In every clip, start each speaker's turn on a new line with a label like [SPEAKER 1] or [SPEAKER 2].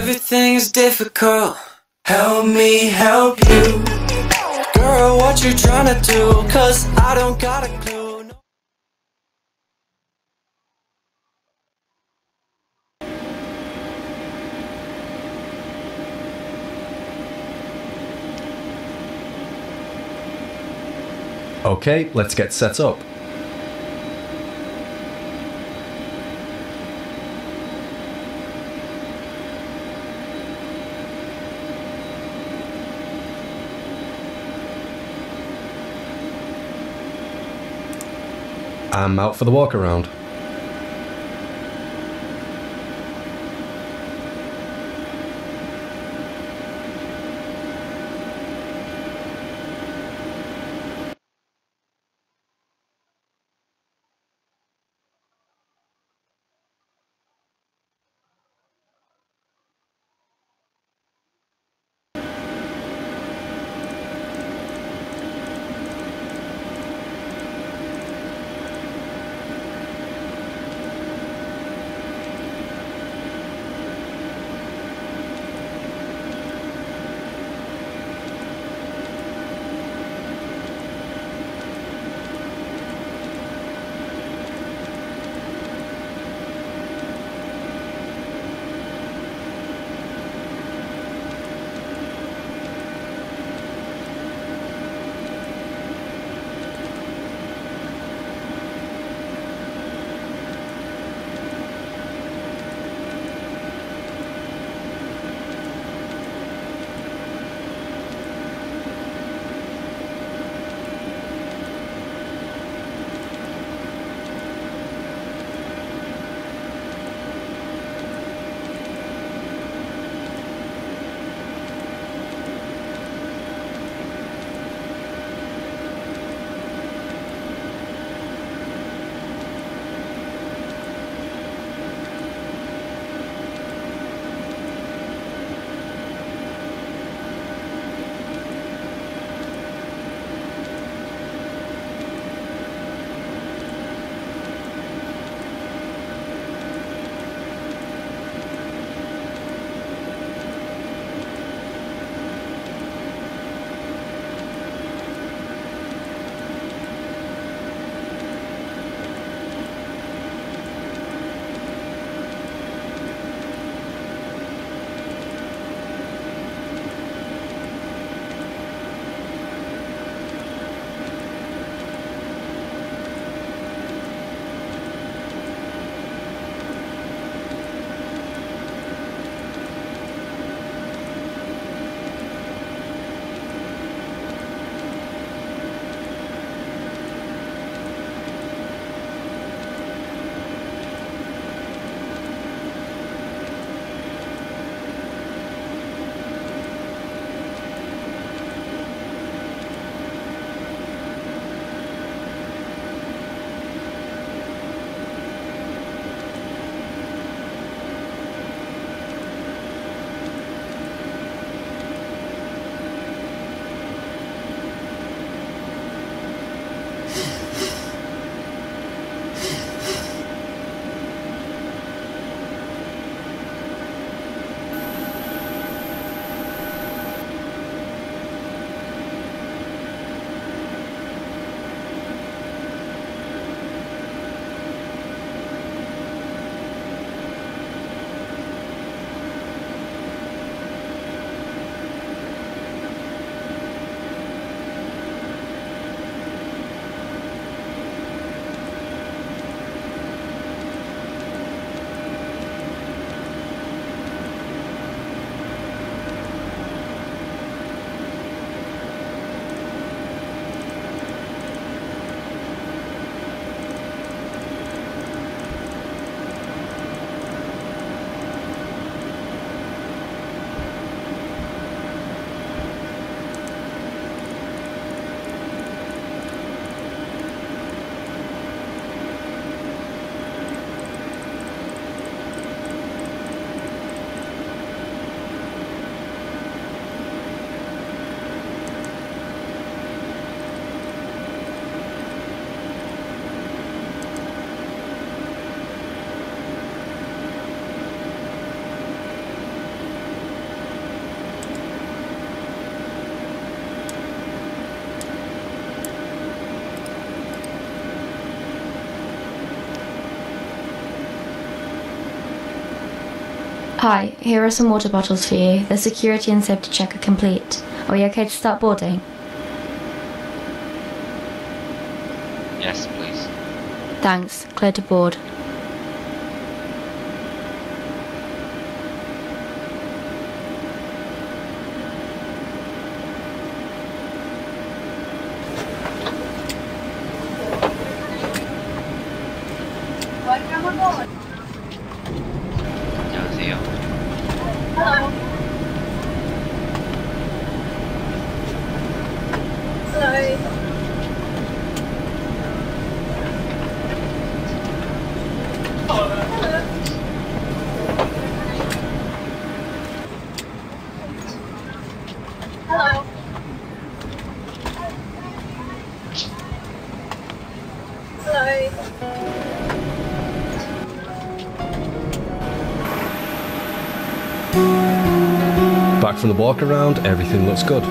[SPEAKER 1] Everything is difficult. Help me help you. Girl, what you tryna do? Cause I don't got a clue.
[SPEAKER 2] Okay, let's get set up. I'm out for the walk around.
[SPEAKER 3] Hi, here are some water bottles for you. The security and safety check are complete. Are we okay to start boarding?
[SPEAKER 4] Yes, please.
[SPEAKER 3] Thanks. Clear to board.
[SPEAKER 4] 안녕하세요.
[SPEAKER 2] Back from the walk around, everything looks good.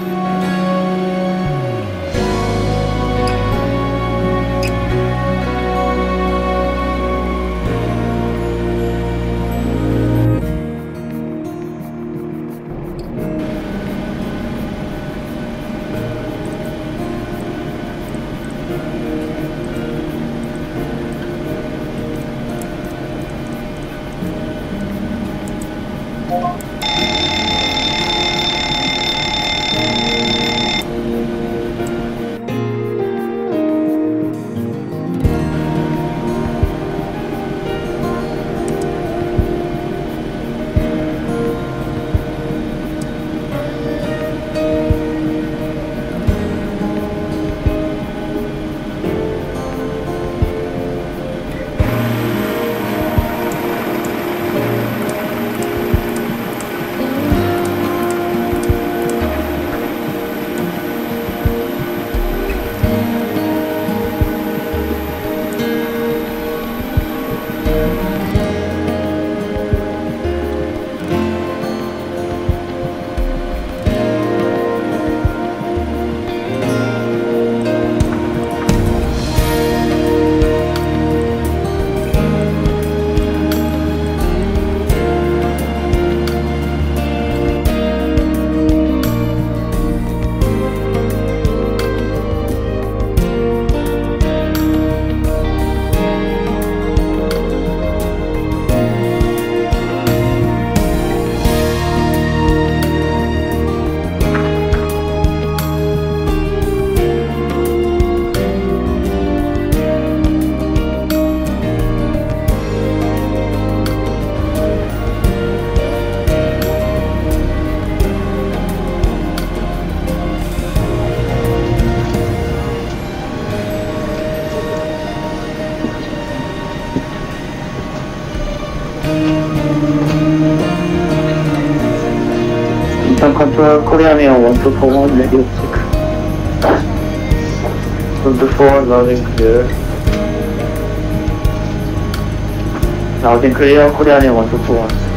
[SPEAKER 5] Control Korean Air 1241 radio check. Before loading clear. Loading clear Korean Air 1241.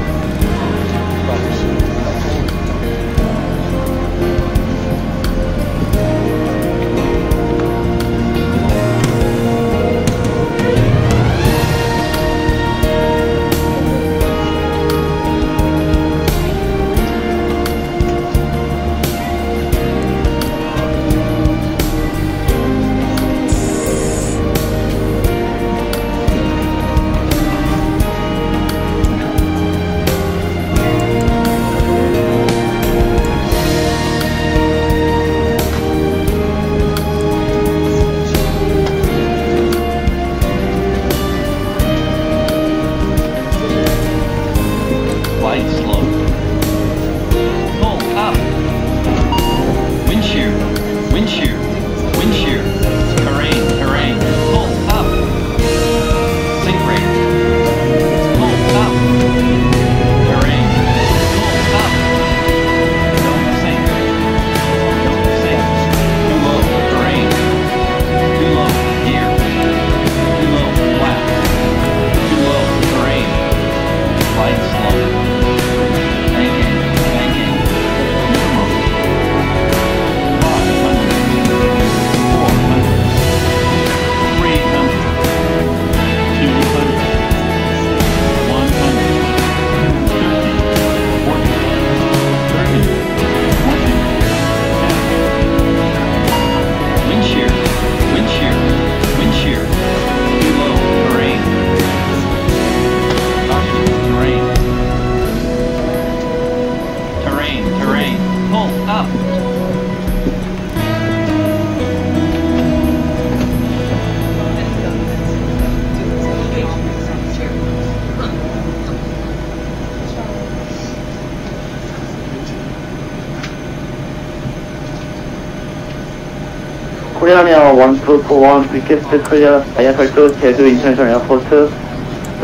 [SPEAKER 5] Korean 1241, request clear via to Jeju International Airport to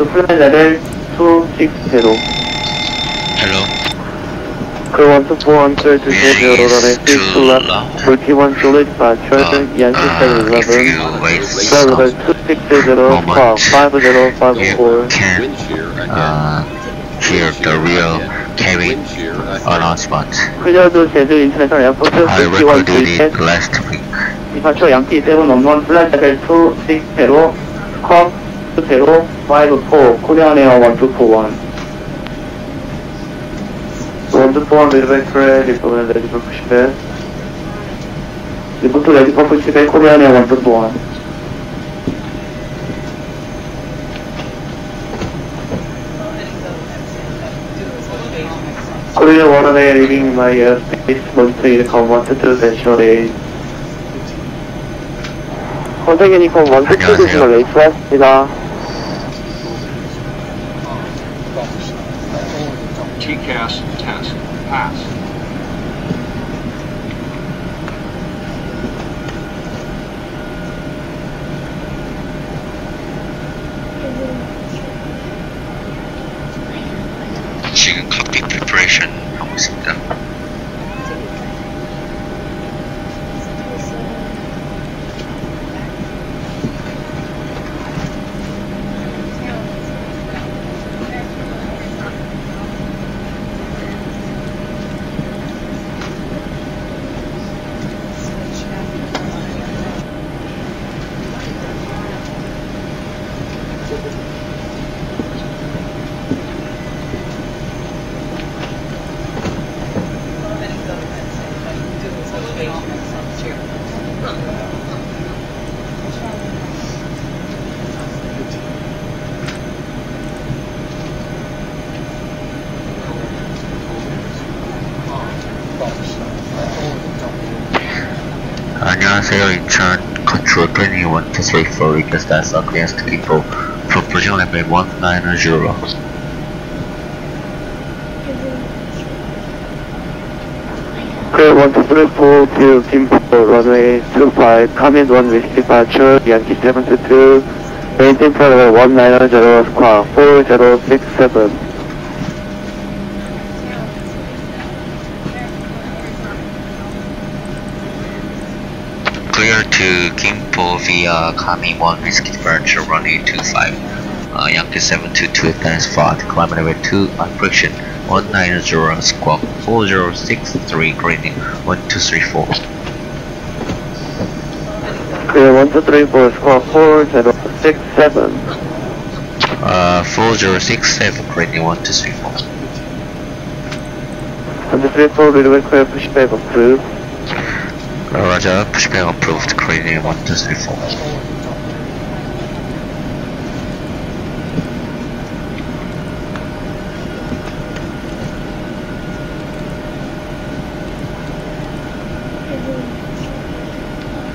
[SPEAKER 5] fly level 260.
[SPEAKER 4] Hello.
[SPEAKER 5] Crew 1241, clear to Jeju, runway 6 left, 41 Juliet departure, Yankee 711,
[SPEAKER 4] If you wait
[SPEAKER 5] flight level 260, squawk 5054.
[SPEAKER 4] can hear the real cabin announcement.
[SPEAKER 5] Clear to Jeju International Airport to
[SPEAKER 4] I
[SPEAKER 5] 51
[SPEAKER 4] recorded it
[SPEAKER 5] Juliet.
[SPEAKER 4] last week.
[SPEAKER 5] Departure Yankee 711, flight level 260, squawk 2054, Korean Air 1241. 1241 ready for report ready for pushback. Report ready for pushback, Korean Air 1241. Korea runway leaving my airspace, monitoring convert to national 선생 유니폼 162 레이스였습니다.
[SPEAKER 6] TCAS test pass.
[SPEAKER 4] 지금 커피 프리퍼레이션 하고 있습니다. 안녕하세요. 인천 컨트롤 21-34 request as against Gimpo for projection level 190.
[SPEAKER 5] Clear 1234 to Gimpo, runway 25, command 1 with departure, Yankee 722, maintain flight level 190, squawk 4067.
[SPEAKER 4] Clear to Gimpo via Kami 1 Whiskey departure runway 25, Yankee 722 advance flight, climb level 2 friction 190 squawk 4063 grading 1234.
[SPEAKER 5] Clear 1234, squawk 4067.
[SPEAKER 4] 4067 grading 1234.
[SPEAKER 5] 134, readway clear, pushback approved.
[SPEAKER 4] Roger, pushback approved, grading 1234.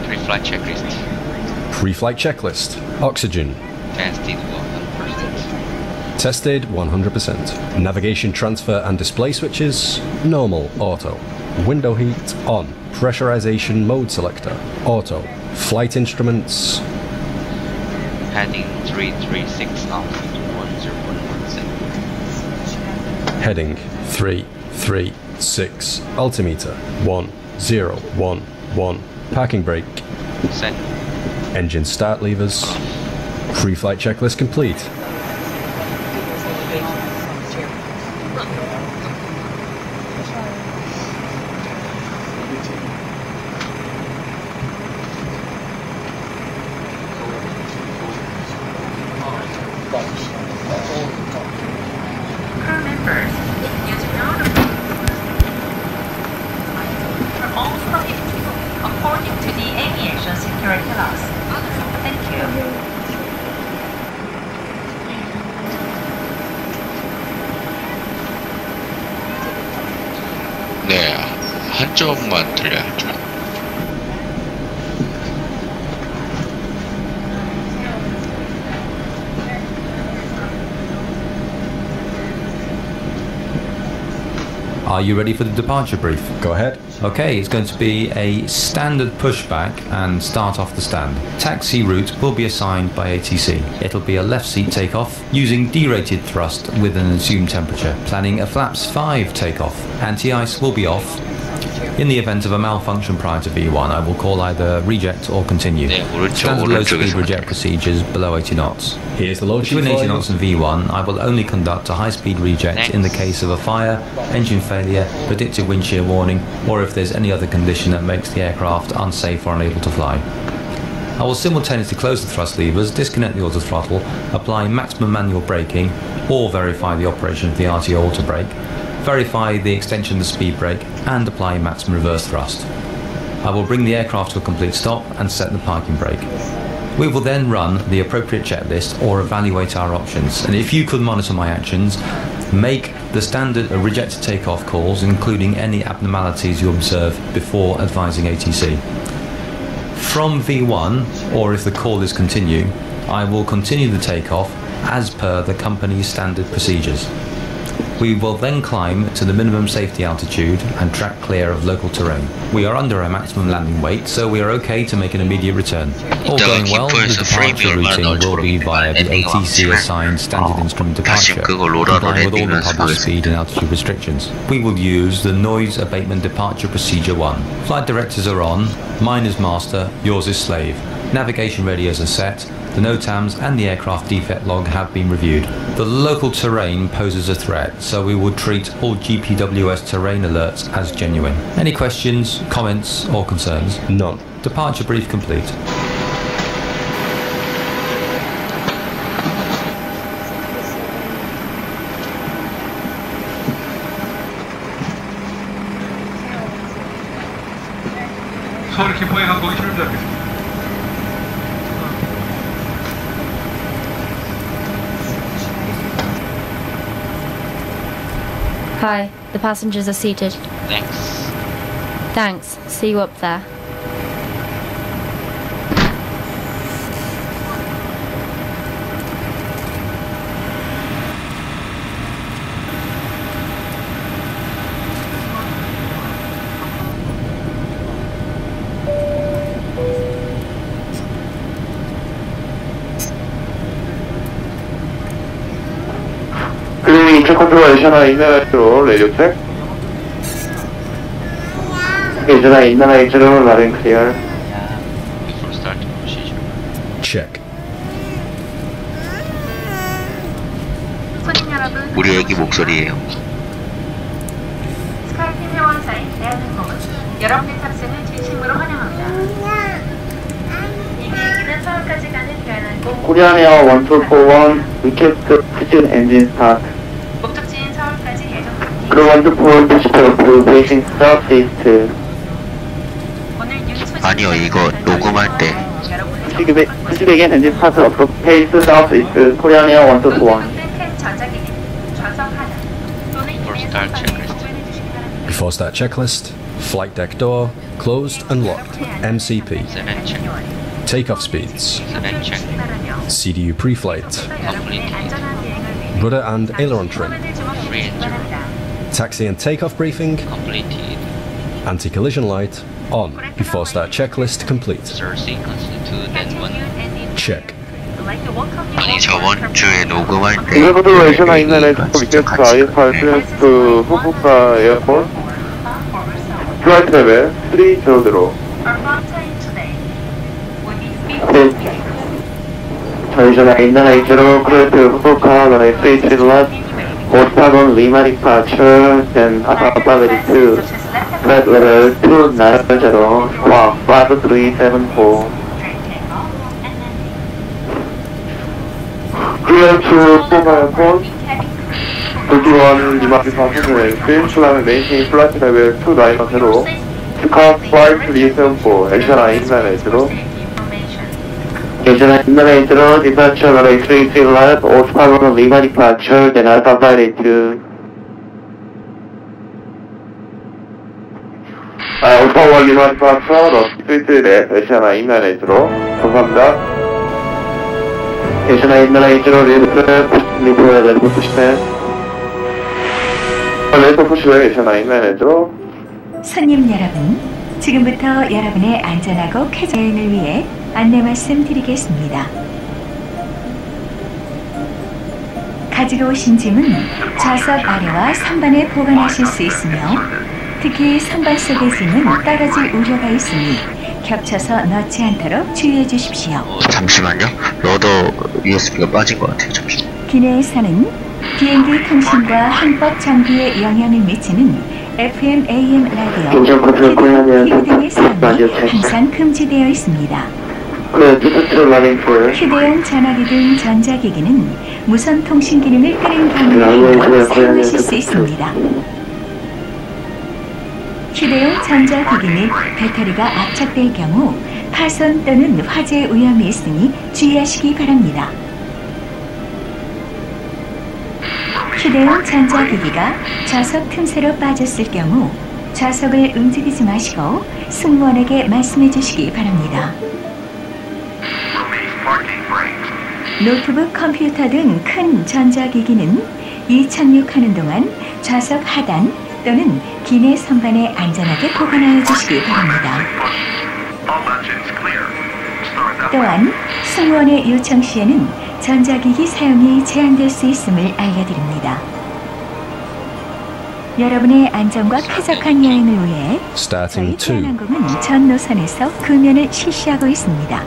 [SPEAKER 4] Pre-flight checklist.
[SPEAKER 2] Pre-flight checklist. Oxygen.
[SPEAKER 4] Tested 100%.
[SPEAKER 2] Tested 100%. Navigation transfer and display switches. Normal, auto. Window heat on. Pressurization mode selector. Auto. Flight instruments.
[SPEAKER 4] Heading 336 knots, 10117.
[SPEAKER 2] Heading 336. Altimeter 1011. Parking brake.
[SPEAKER 4] Set.
[SPEAKER 2] Engine start levers. Pre-flight checklist complete.
[SPEAKER 7] According to the aviation security laws. Thank you.
[SPEAKER 4] 네, 한쪽만 들려야죠.
[SPEAKER 8] Are you ready for the departure brief?
[SPEAKER 2] Go ahead.
[SPEAKER 8] Okay, it's going to be a standard pushback and start off the stand. Taxi route will be assigned by ATC. It'll be a left seat takeoff using derated thrust with an assumed temperature. Planning a flaps 5 takeoff. Anti-ice will be off. In the event of a malfunction prior to V1, I will call either reject or continue. Standard low speed reject procedures below 80 knots.
[SPEAKER 2] Here's the load
[SPEAKER 8] Between 80 knots and V1, I will only conduct a high speed reject in the case of a fire, engine failure, predicted wind shear warning, or if there's any other condition that makes the aircraft unsafe or unable to fly. I will simultaneously close the thrust levers, disconnect the auto throttle, apply maximum manual braking, or verify the operation of the RTO auto brake, verify the extension of the speed brake, and apply maximum reverse thrust. I will bring the aircraft to a complete stop and set the parking brake. We will then run the appropriate checklist or evaluate our options, and if you could monitor my actions, make the standard rejected takeoff calls, including any abnormalities you observe before advising ATC. From V1, or if the call is continue, I will continue the takeoff as per the company's standard procedures. We will then climb to the minimum safety altitude and track clear of local terrain. We are under our maximum landing weight, so we are okay to make an immediate return. All going well, the departure routine will be via the ATC assigned standard instrument departure, complying with all the published speed and altitude restrictions. We will use the noise abatement departure procedure 1. Flight directors are on, mine is master, yours is slave. Navigation radios are set, the NOTAMs and the aircraft defect log have been reviewed. The local terrain poses a threat, so we will treat all GPWS terrain alerts as genuine. Any questions, comments or concerns?
[SPEAKER 2] None.
[SPEAKER 8] Departure brief complete.
[SPEAKER 6] 서울 김포에 간 거기 실험자 뵙겠습니다.
[SPEAKER 3] Hi, the passengers are seated.
[SPEAKER 4] Thanks.
[SPEAKER 3] Thanks. See you up there.
[SPEAKER 5] Incheon control Asiana inner radio check. Asiana inner radio loud and clear.
[SPEAKER 4] Before starting procedure.
[SPEAKER 2] Check.
[SPEAKER 7] 손님 여러분,
[SPEAKER 4] 우리 애기 목소리예요.
[SPEAKER 7] 스카이팀 회원사인 대한항공은 여러분의 탑승을 진심으로 환영합니다. 이 비행기는 서울까지 가는 대한항공
[SPEAKER 5] Korean Air 1241, request fusion engine start.
[SPEAKER 7] 목적지인 서울까지 예정 비행기.
[SPEAKER 5] Crew 124, digital approve, facing southeast.
[SPEAKER 7] 오늘 윤소식
[SPEAKER 4] 아니요, 이거 녹음할 때.
[SPEAKER 5] Fusion engine start approve, face southeast. Korean Air 1241.
[SPEAKER 2] Before start checklist, flight deck door, closed and locked, MCP,
[SPEAKER 4] Seven check.
[SPEAKER 2] takeoff speeds,
[SPEAKER 4] Seven check.
[SPEAKER 2] CDU pre-flight, rudder and aileron trim,
[SPEAKER 4] Free and zero.
[SPEAKER 2] taxi and takeoff briefing,
[SPEAKER 4] Completed.
[SPEAKER 2] anti-collision light, on, before start checklist complete.
[SPEAKER 4] Sir sequence 2 then 1.
[SPEAKER 2] Check.
[SPEAKER 4] 아니 저번 주에 녹음할 때
[SPEAKER 5] Inner Asiana inner radio request IS5 to Fukuoka Airport. Flight level 300. Asiana inner radio clear to Fukuoka runway 33 left. Octagon Lima departure, then Activesky 2. Flight level 290, squawk 5374. Clear to Toga Airport. 21 Lima departure, climb maintain flight level 290. Squawk 5374, Asiana inner radio. Asiana inner radio, departure runway 33 left, Octagon Lima departure, then Activesky 2. Octagon Lima departure, 스위트에 Asiana inner radio. 감사합니다. Asiana inner radio, 리프트, 레드 시스템.
[SPEAKER 9] 손님 여러분, 지금부터 여러분의 안전하고 쾌적 여행을 위해 안내 말씀드리겠습니다. 가지고 오신 짐은 좌석 아래와 선반에 보관하실 수 있으며 특히 선반 속의 짐은 떨어질 우려가 있으니 겹쳐서 넣지 않도록 주의해 주십시오.
[SPEAKER 4] 잠시만요. 러더 USB가 빠진 것 같아요. 잠시만요.
[SPEAKER 9] 기내에서는 비행기 통신과 항법 장비에 영향을 미치는 FM, AM 라디오, TV 등의 사용이 항상 금지되어 있습니다. 휴대용 전화기 등 전자기기는 무선 통신 기능을 끄는 경우에 사용하실 수 있습니다. 휴대용 전자기기 및 배터리가 압착될 경우 파손 또는 화재 위험이 있으니 주의하시기 바랍니다. 휴대용 전자기기가 좌석 틈새로 빠졌을 경우 좌석을 움직이지 마시고 승무원에게 말씀해 주시기 바랍니다. 노트북, 컴퓨터 등 큰 전자기기는 이착륙하는 동안 좌석 하단 또는 기내 선반에 안전하게 보관하여 주시기 바랍니다. 또한 승무원의 요청 시에는 전자기기 사용이 제한될 수 있음을 알려드립니다. 여러분의 안전과 쾌적한 여행을 위해 저희 대한항공은 전 노선에서 금연을 실시하고 있습니다.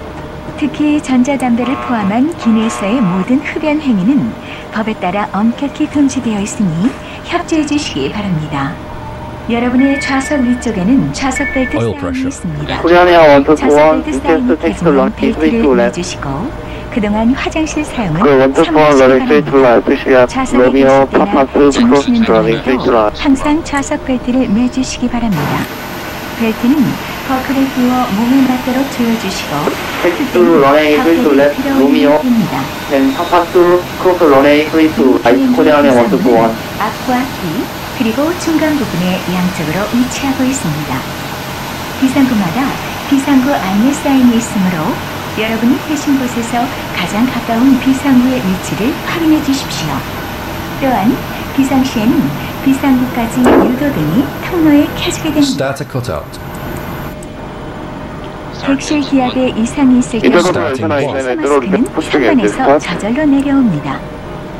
[SPEAKER 9] 특히 전자담배를 포함한 기내에서의 모든 흡연 행위는 법에 따라 엄격히 금지되어 있으니 협조해 주시기 바랍니다. 여러분의 좌석 위쪽에는 좌석 벨트 사인이 있습니다. 좌석 벨트 사인이 켜지면 벨트를 매주시고 그동안 화장실 사용은 참고하시기 바랍니다. 좌석에 계실 때나 주무시는 동안에도 항상 좌석 벨트를 매주시기 바랍니다. 벨트는 버클에 끼워 몸에 맞도록 조여주시고 그때는 버클이 필요한 됩니다. 앞과 뒤 그리고 중간 부분에 양쪽으로 위치하고 있습니다. 비상구마다 비상구 안내 사인이 있으므로 여러분이 계신 곳에서 가장 가까운 비상구의 위치를 확인해 주십시오. 또한 비상시에는 비상구까지 유도등이 통로에 켜지게 됩니다. 객실 기압에 이상이 있을 경우 마스크는 선반에서 저절로 내려옵니다.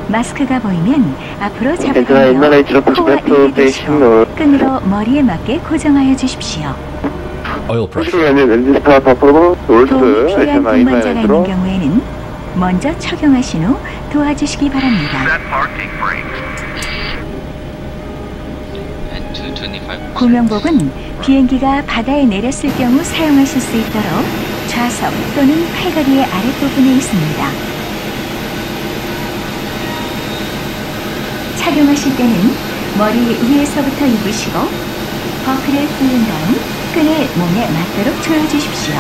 [SPEAKER 9] 마스크가 보이면 앞으로 잡아당겨 코와 입에 대시고 끈으로 머리에 맞게 고정하여 주십시오. 도움이 필요한 동반자가 있는 경우에는 먼저 착용하신 후 도와주시기 바랍니다. 구명복은 비행기가 바다에 내렸을 경우 사용하실 수 있도록 좌석 또는 팔걸이의 아랫부분에 있습니다. 착용하실 때는 머리 위에서부터 입으시고 버클을 풀린 다음 끈을 몸에 맞도록 조여주십시오.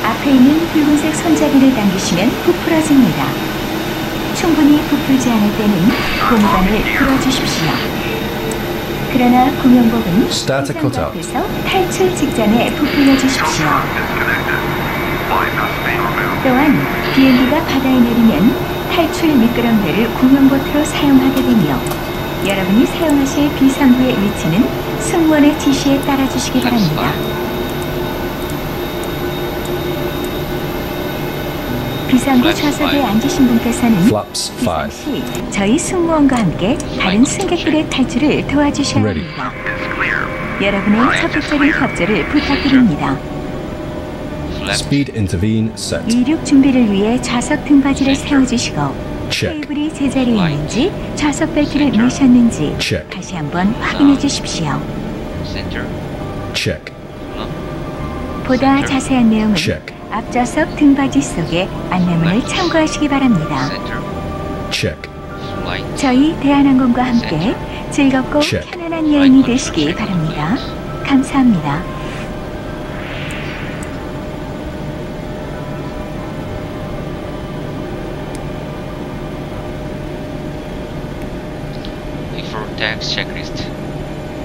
[SPEAKER 9] 앞에 있는 붉은색 손잡이를 당기시면 부풀어집니다. 충분히 부풀지 않을 때는 고무관을 풀어주십시오. 그러나 구명복은 비상구 앞에서 탈출 직전에 부풀려 주십시오. 또한 비행기가 바다에 내리면 탈출 미끄럼배를 구명보트로 사용하게 되며 여러분이 사용하실 비상구의 위치는 승무원의 지시에 따라주시기 바랍니다. 비상구 좌석에 앉으신 분께서는 비상시 저희 승무원과 함께 다른 승객들의 탈출을 도와주셔야 합니다. 여러분의 적극적인 협조를 부탁드립니다. 이륙 준비를 위해 좌석 등받이를 세워주시고 테이블이 제자리에 있는지 좌석 벨트를 매셨는지 다시 한번 확인해 주십시오. 보다 자세한 내용은 앞좌석 등받이 속에 안내문을 참고하시기 바랍니다. 저희 대한항공과 함께 즐겁고 편안한 여행이 되시기 바랍니다. 감사합니다.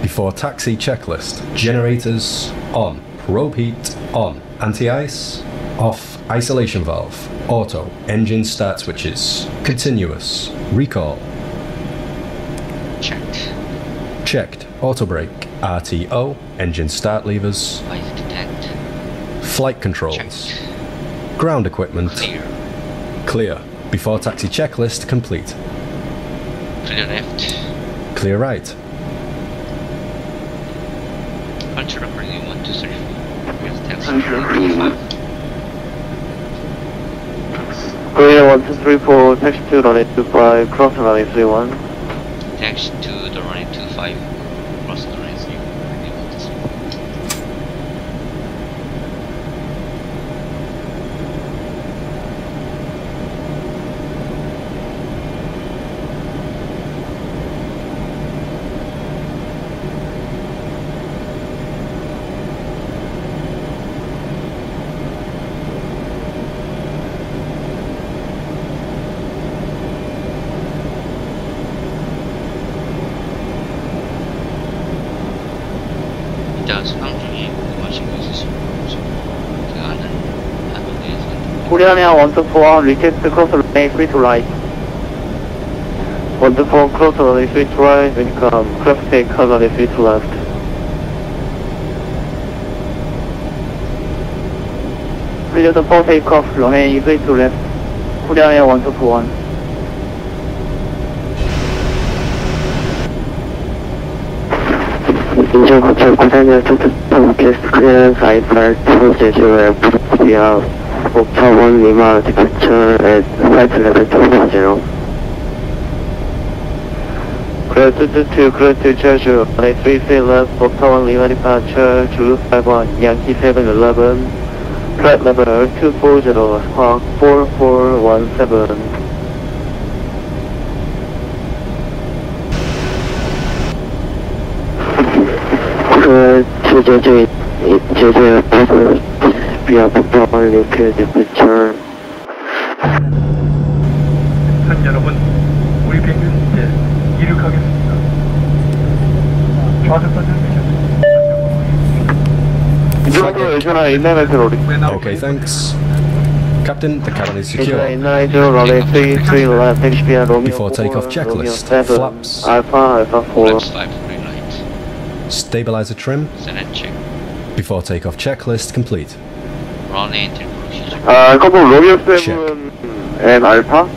[SPEAKER 2] Before taxi checklist. Generators on. Probe heat on. Anti-ice off. Isolation valve auto. Engine start switches continuous. Recall.
[SPEAKER 4] Checked.
[SPEAKER 2] Checked. Auto brake. RTO. Engine start levers.
[SPEAKER 4] Light detect.
[SPEAKER 2] Flight controls.
[SPEAKER 4] Checked.
[SPEAKER 2] Ground equipment.
[SPEAKER 4] Clear.
[SPEAKER 2] Clear. Before taxi checklist complete.
[SPEAKER 4] Clear left.
[SPEAKER 2] Clear right.
[SPEAKER 4] Cultural running 1, 2, 3, 4. With taxi.
[SPEAKER 5] Korea 1, 2, 3, 4, taxi to runway 25, cross runway 31.
[SPEAKER 4] Taxi to the runway 25. Cross the runway 3.
[SPEAKER 5] Korea 1, 2, 4, request cross runway 3 to right. 1, 2, 4, cross runway 3 to right, welcome, cross take runway 3 to left. Clear the 4 takeoff, runway 3 to left. Korea 1, 2, 4, 1. 인천 고철 931 투투 게스트 클리어런스 I8 Jeju Airport via Octa1 Lima departure at flight level 210. Clear 222, clear to Jeju, runway 33 left, Octa1 Lima departure, Zulu 51, Yankee 711, flight level 240, squawk 4417. Jeju Airport via Octa1 Lima departure.
[SPEAKER 6] 한 여러분, 우리 비행기는 이제 이륙하겠습니다. 좌석 선생님.
[SPEAKER 2] Okay, thanks. Captain, the cabin is secure. Before takeoff checklist. Flaps.
[SPEAKER 5] Alpha 4.
[SPEAKER 4] Flaps 5, green light.
[SPEAKER 2] Stabilizer trim.
[SPEAKER 4] Senate check.
[SPEAKER 2] Before takeoff checklist complete.
[SPEAKER 4] Runway entry procedure.
[SPEAKER 5] couple Romeo 7 and Alpha.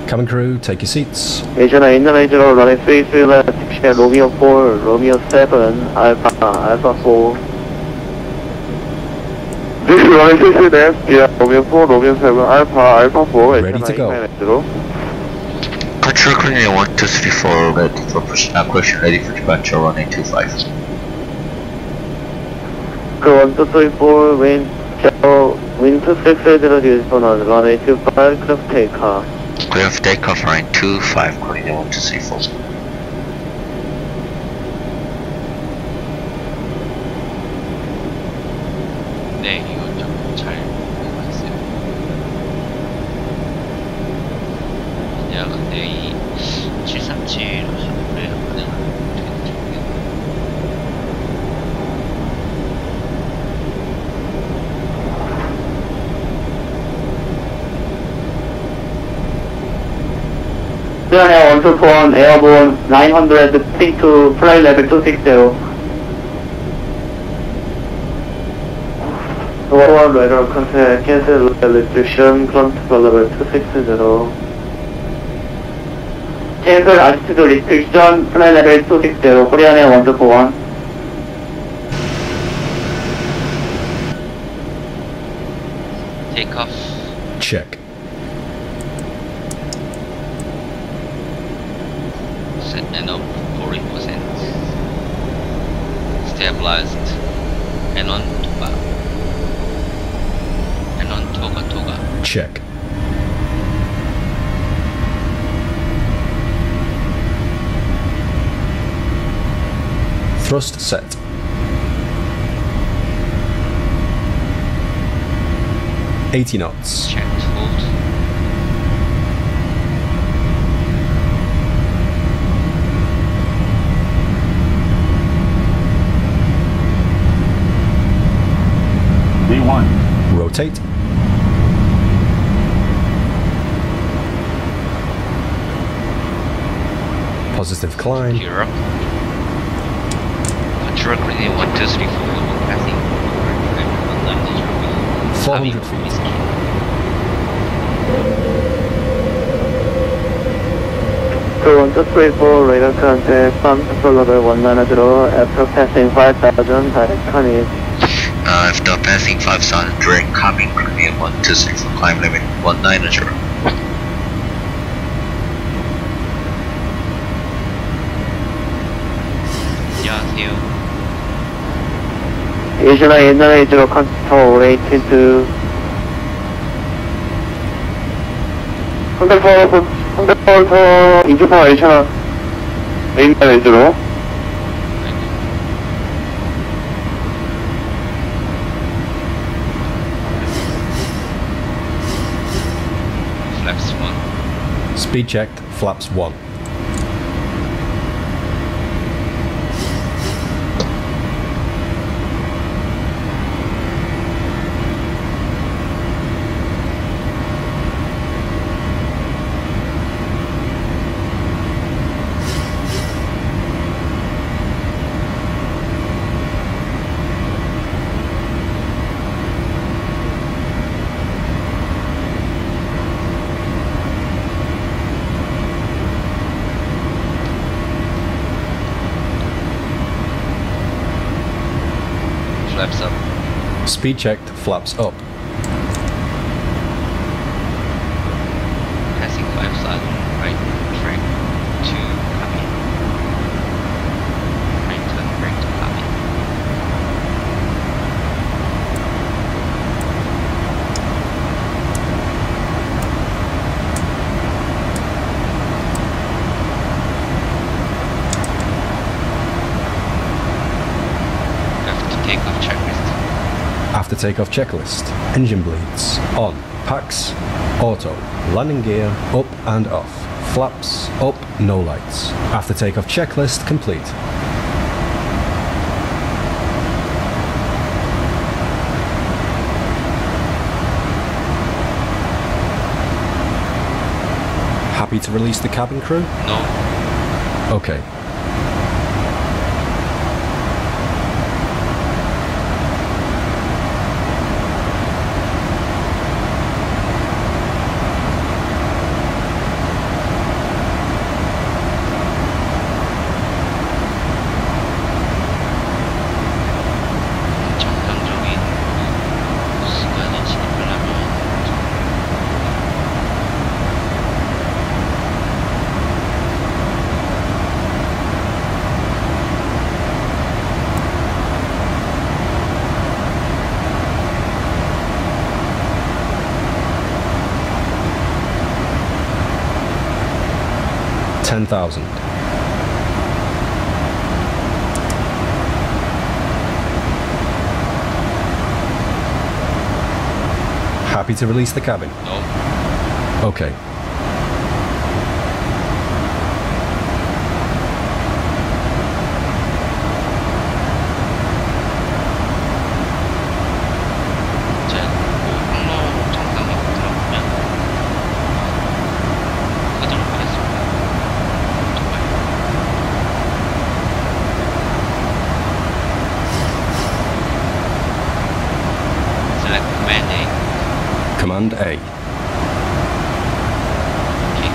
[SPEAKER 2] Cabin crew, take your seats.
[SPEAKER 5] Asian 890, runway 33 left, taxi at Romeo 4, Romeo 7, Alpha 4. This is runway 33 left, yeah, Romeo 4, Romeo 7, Alpha 4.
[SPEAKER 2] Ready to go.
[SPEAKER 4] Control Korea 1, 2, 3, 4, ready for personal question, ready for departure, runway 25.
[SPEAKER 5] 1, 2, 3, 4, wind 26, on runway 25, clear takeoff.
[SPEAKER 4] Clear of takeoff, runway 25, Korea 1, 2, 3, 4. 네, 이거 좀 잘 보고 있어요. 내가 근데 이 737 하루에 한 번에 어떻게 될지 모르겠네.
[SPEAKER 5] Korea 1, 2, 4, airborne 900, P2, flight level 260. Overall radar contact, cancel restriction, control level 260. Cancel altitude restriction, flight level 260, Korea 1, 2, 4, 1.
[SPEAKER 4] Take off.
[SPEAKER 2] Check.
[SPEAKER 4] Set and up 40%. Stabilized. And on Toga. And on Toga.
[SPEAKER 2] Check. Thrust set. $80 knots.
[SPEAKER 4] Checked. Hold.
[SPEAKER 6] V1.
[SPEAKER 2] Rotate. Positive climb.
[SPEAKER 4] Europe. Control gradient 1, 2, 3, 4, passing
[SPEAKER 2] 400 feet.
[SPEAKER 5] So 1, 2, 3, 4, radar contact, pump to level 190, after passing 5,000, direct coming.
[SPEAKER 4] After passing 5,000, direct coming, gradient 1, 2, 3, 4, climb limit 190. 안녕하세요.
[SPEAKER 5] 예전에 옛날에 이제로 컨트롤 레이티드 컨트롤 2주파 예전에 옛날에 이제로
[SPEAKER 4] Flaps 1.
[SPEAKER 2] Speed checked, flaps 1.
[SPEAKER 4] Flaps up.
[SPEAKER 2] Speed checked, flaps up.
[SPEAKER 4] Passing 5,000, right track 2, copy. Right turn brake to copy. After takeoff checklist.
[SPEAKER 2] After takeoff checklist. Engine bleeds. On. Packs. Auto. Landing gear. Up and off. Flaps. Up. No lights. After takeoff checklist complete. Happy to release the cabin crew?
[SPEAKER 4] No.
[SPEAKER 2] Okay.
[SPEAKER 4] 정상적인 시간에 진입하려면
[SPEAKER 2] 10,000. Happy to release the cabin?
[SPEAKER 4] No.
[SPEAKER 2] Okay.
[SPEAKER 4] 이제 항로 정상으로 들어가면 하도록 하겠습니다. Select Command A.
[SPEAKER 2] Command A.
[SPEAKER 4] Okay.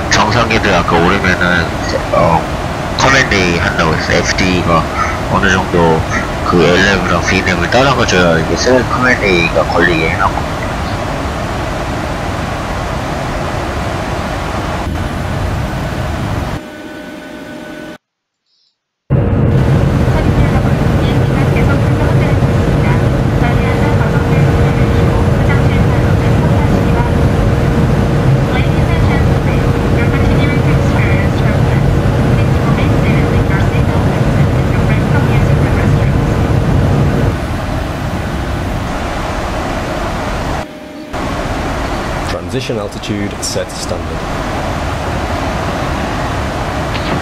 [SPEAKER 4] 정상기들 아까 오르면은 커맨드 한다고 했어. FD가 어느 정도 그 LM이랑 VM을 따라가줘야 이게 셀 커맨드가 걸리게 해놨고.
[SPEAKER 2] Position altitude set standard.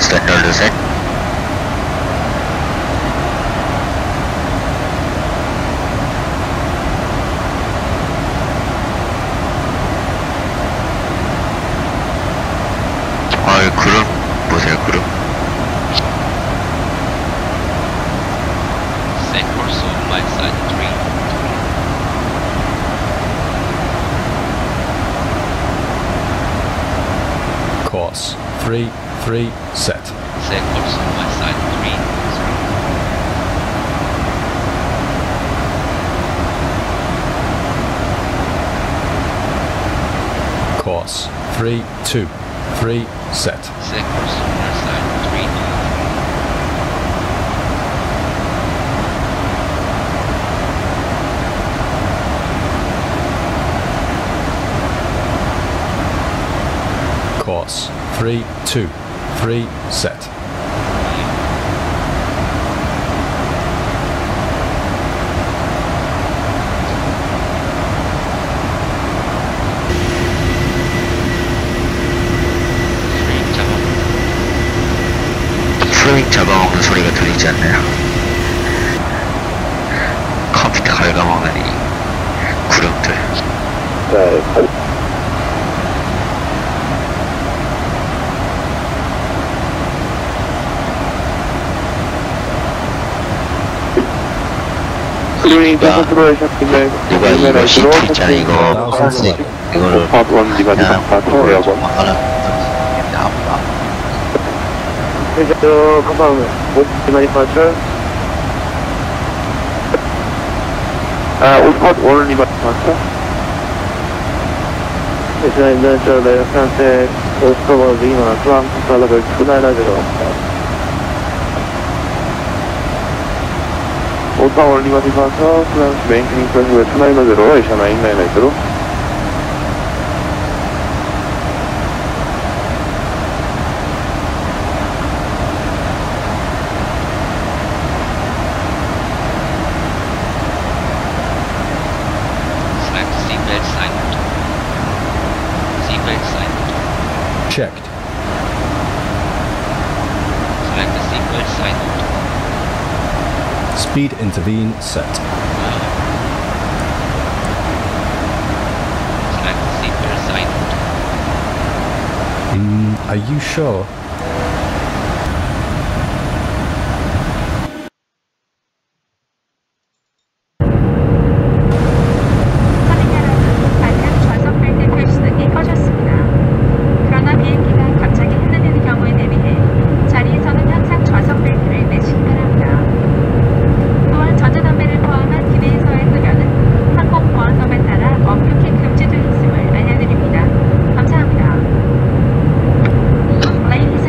[SPEAKER 4] Standard set. 그룹 보세요. 그룹.
[SPEAKER 10] Set course on my side 3.
[SPEAKER 2] Course 3 set.
[SPEAKER 10] Set course on my side
[SPEAKER 2] 3. Course 3 set.
[SPEAKER 10] Set course on my side 3.
[SPEAKER 2] Course 3 set.
[SPEAKER 4] 프레임 잡아먹는 소리가 들리지 않나요? 컴퓨터 갉아먹는 이 구름들.
[SPEAKER 5] 네.
[SPEAKER 4] 누가 이거 CT 있잖아. 이거 컨셉 이거를 그냥
[SPEAKER 5] Jeju, confirm manufacturer. Ospot only manufacturer. Design the Francais, Oscar Lima, Trump, Salaber 290. Ospot only manufacturer, French maintaining pressure with 290, Asia 990.
[SPEAKER 2] Checked.
[SPEAKER 10] Select the seatbelt sign.
[SPEAKER 2] Speed intervene set.
[SPEAKER 10] Select the seatbelt sign.
[SPEAKER 2] Are you sure?
[SPEAKER 3] Ladies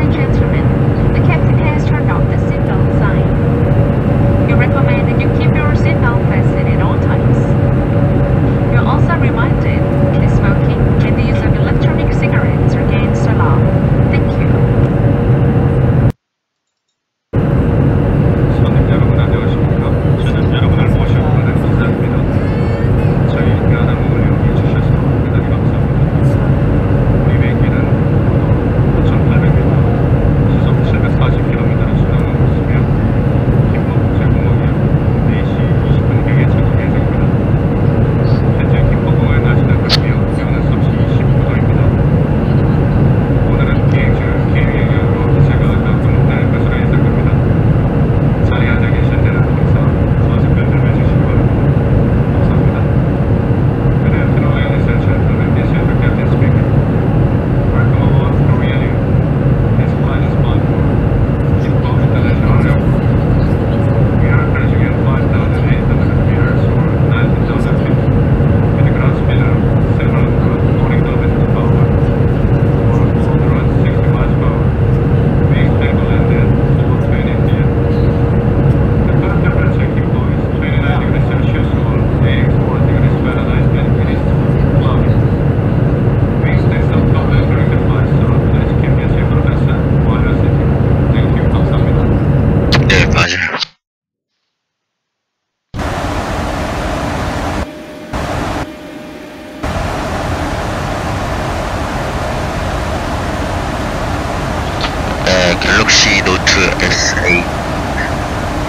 [SPEAKER 4] 갤럭시 노트 S8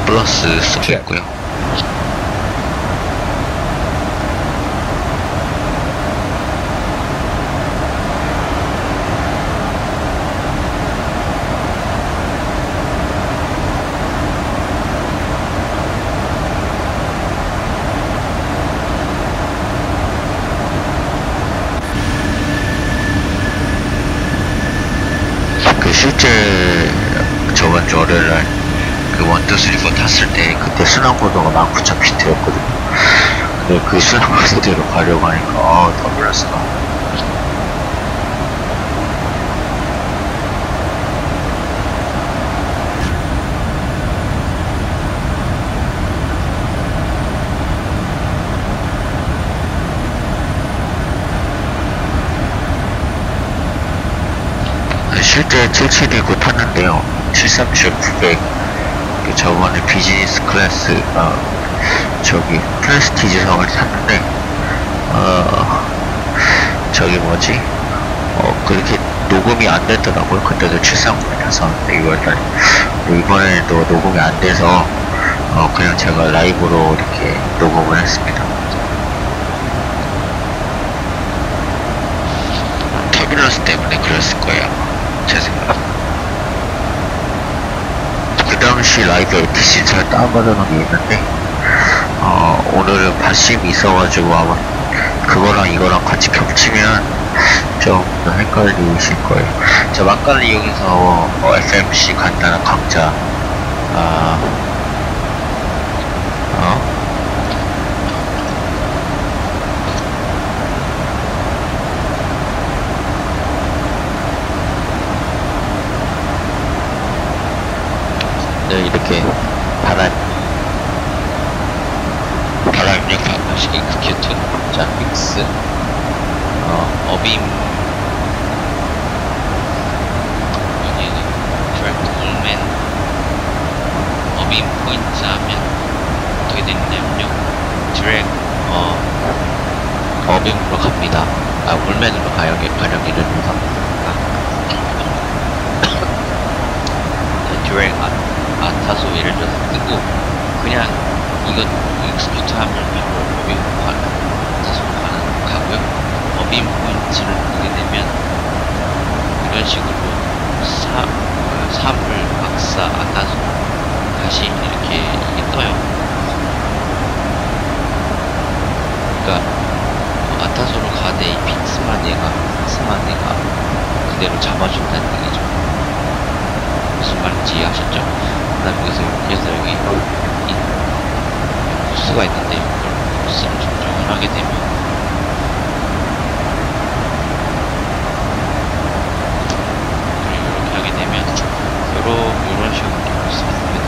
[SPEAKER 4] 플러스 쓰고 있고요. 실제 저번 주 월요일날 그 1, 2, 3, 4 탔을 때 그때 순환고도가 19,000피트였거든요. 근데 그 순환고도대로 가려고 하니까 더블레스가 실제 7729 탔는데요. 737-900 그 저번에 비즈니스 클래스 저기 프레스티지성을 탔는데 저기 뭐지 그렇게 녹음이 안 됐더라고요. 그때도 739를 탔었는데 이번에도 녹음이 안 돼서 그냥 제가 라이브로 이렇게 녹음을 했습니다. 터뷸런스 때문에 그랬을 거예요. 제 생각. 그 당시 라이브 ATC 잘 다운받아놓은 게 있는데 오늘은 바심이 있어가지고 아마 그거랑 이거랑 같이 겹치면 좀 헷갈리실 거예요. 저 막간을 이용해서 FMC 간단한 강좌 이렇게 바람 입력 방식 익스큐트 자 픽스 어빔 여기는 트랙트 올맨 어빔 포인트 하면 어떻게 되느냐면요 드랙 어빔으로 갑니다. 올맨으로 가요. 가령 예를 들어서 드랙 타소 예를 들어서 뜨고 그냥 이거 익스큐트 하면 바로 어빔 타소로 가고요. 어빔 포인트를 보게 되면 이런 식으로 3을 박사 아타소 다시 이렇게 이게 떠요. 그러니까 아타소로 가되 이 픽스만 얘가 그대로 잡아준다는 얘기죠. 무슨 말인지 이해하셨죠? 그 다음에 여기서 여기 부스가 있는데 이걸 부스를 조정을 하게 되면 이렇게 하게 되면 요런 식으로 부스가 되게 됩니다.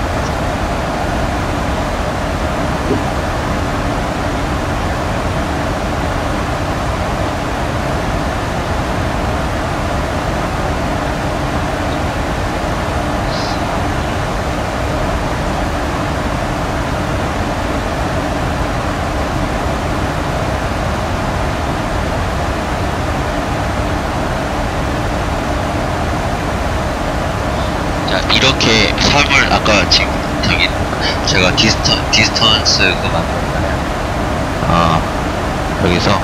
[SPEAKER 4] 이렇게 3을 아까 지금 저기 제가 디스턴스 그 만들었잖아요. 여기서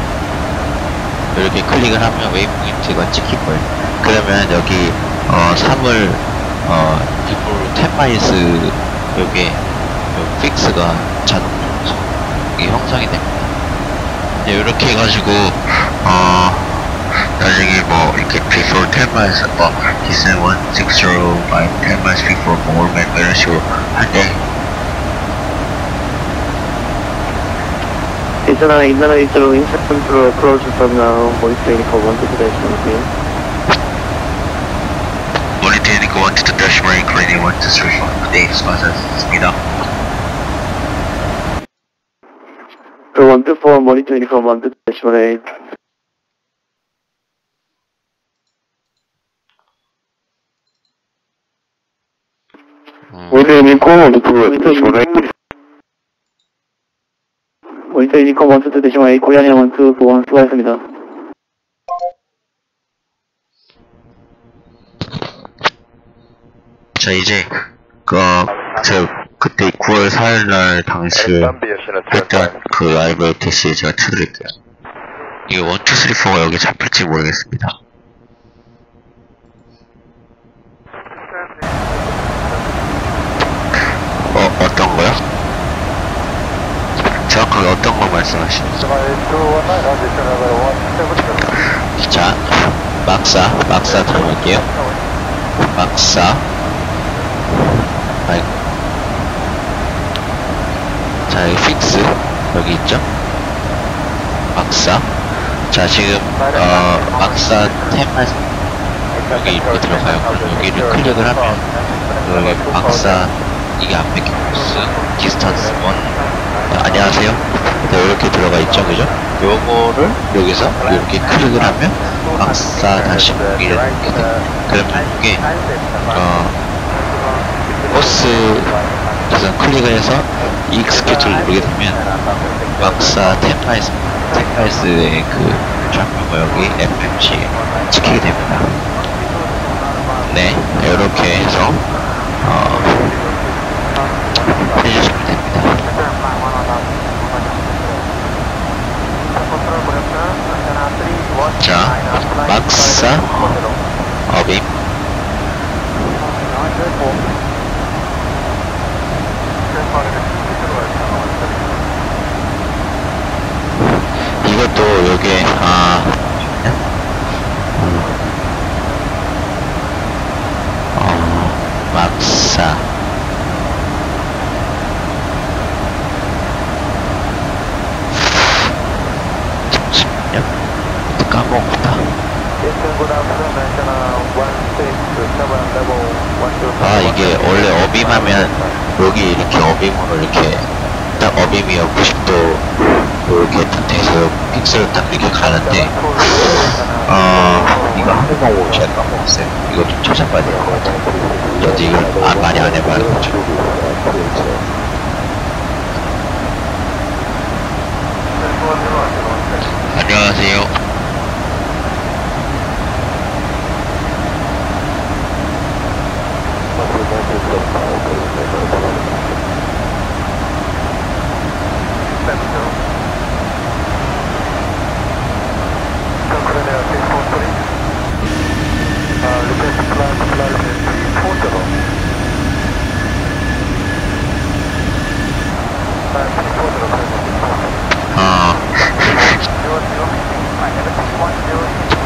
[SPEAKER 4] 이렇게 클릭을 하면 웨이포인트가 찍힐 거예요. 그러면 여기 3을 비포 10 마일스 여기에 픽스가 자동으로 이게 형성이 됩니다. 이렇게 해가지고 나중에 뭐 이렇게 before 10 miles descent 160 by 10 miles before overland 이런 식으로 할 때
[SPEAKER 5] 있잖아 이쪽으로 인체로 close from now monitoring 1-2-1
[SPEAKER 4] monitoring 1-2-1 cleaning 1-3 네 수고하셨습니다.
[SPEAKER 5] 그 1-4 monitoring 1-2-1 모니터링 컴 1-2-1 고양이 1-2-1 수고하셨습니다.
[SPEAKER 4] 자, 이제 제가 그때 9월 4일날 당시에 했던 그 라이브 테스트 제가 쳐드릴게요. 이게 1, 2, 3, 4가 여기 잡힐지 모르겠습니다. 어떤 거요? 정확하게 어떤 거 말씀하시는지. 자, 막사 들어볼게요. 막사. 아이고. 자, 여기 픽스. 여기 있죠? 막사. 자, 지금, 막사 템만 여기 이렇게 들어가요. 그럼 여기를 클릭을 하면, 여기 막사, 이게 앞에 코스, 디스턴스 1. 안녕하세요. 네, 이렇게 들어가 있죠, 그죠? 요거를 여기서 이렇게 클릭을 하면 막사 다시 보기를 이렇게 돼요. 그러면 이게 코스 우선 클릭을 해서 익스큐트를 누르게 되면 막사 템파이스의 그 좌표가 여기 FMC에 찍히게 됩니다. 네, 이렇게 해서 해주시면 됩니다. 자, 막사 어빔. 이것도 요게 막사 잠시만요. 까먹었다. 이게 원래 어빔하면 여기 이렇게 어빔으로 이렇게 딱 어빔이요 90도 이렇게 딱 돼서 픽셀을 딱 이렇게 가는데 이거 한국어로 제가 까먹었어요. 이거 좀 찾아봐야 될 것 같아요. 저도 이걸 많이 안 해봐가지고. 안녕하세요.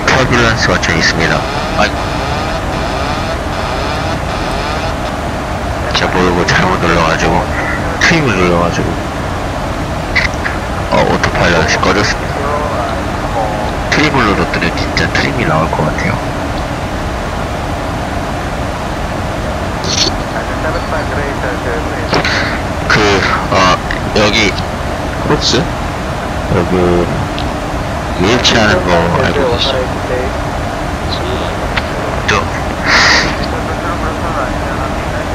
[SPEAKER 4] 터뷸런스가 좀 있습니다. 아이고. 제가 모르고 잘못 눌러가지고 트림을 눌러가지고 오토파일럿이 꺼졌습니다. 트림을 눌렀더니 진짜 트림이 나올 것 같아요. 여기 코스 여기 일치하는 거 알고 계시죠? 또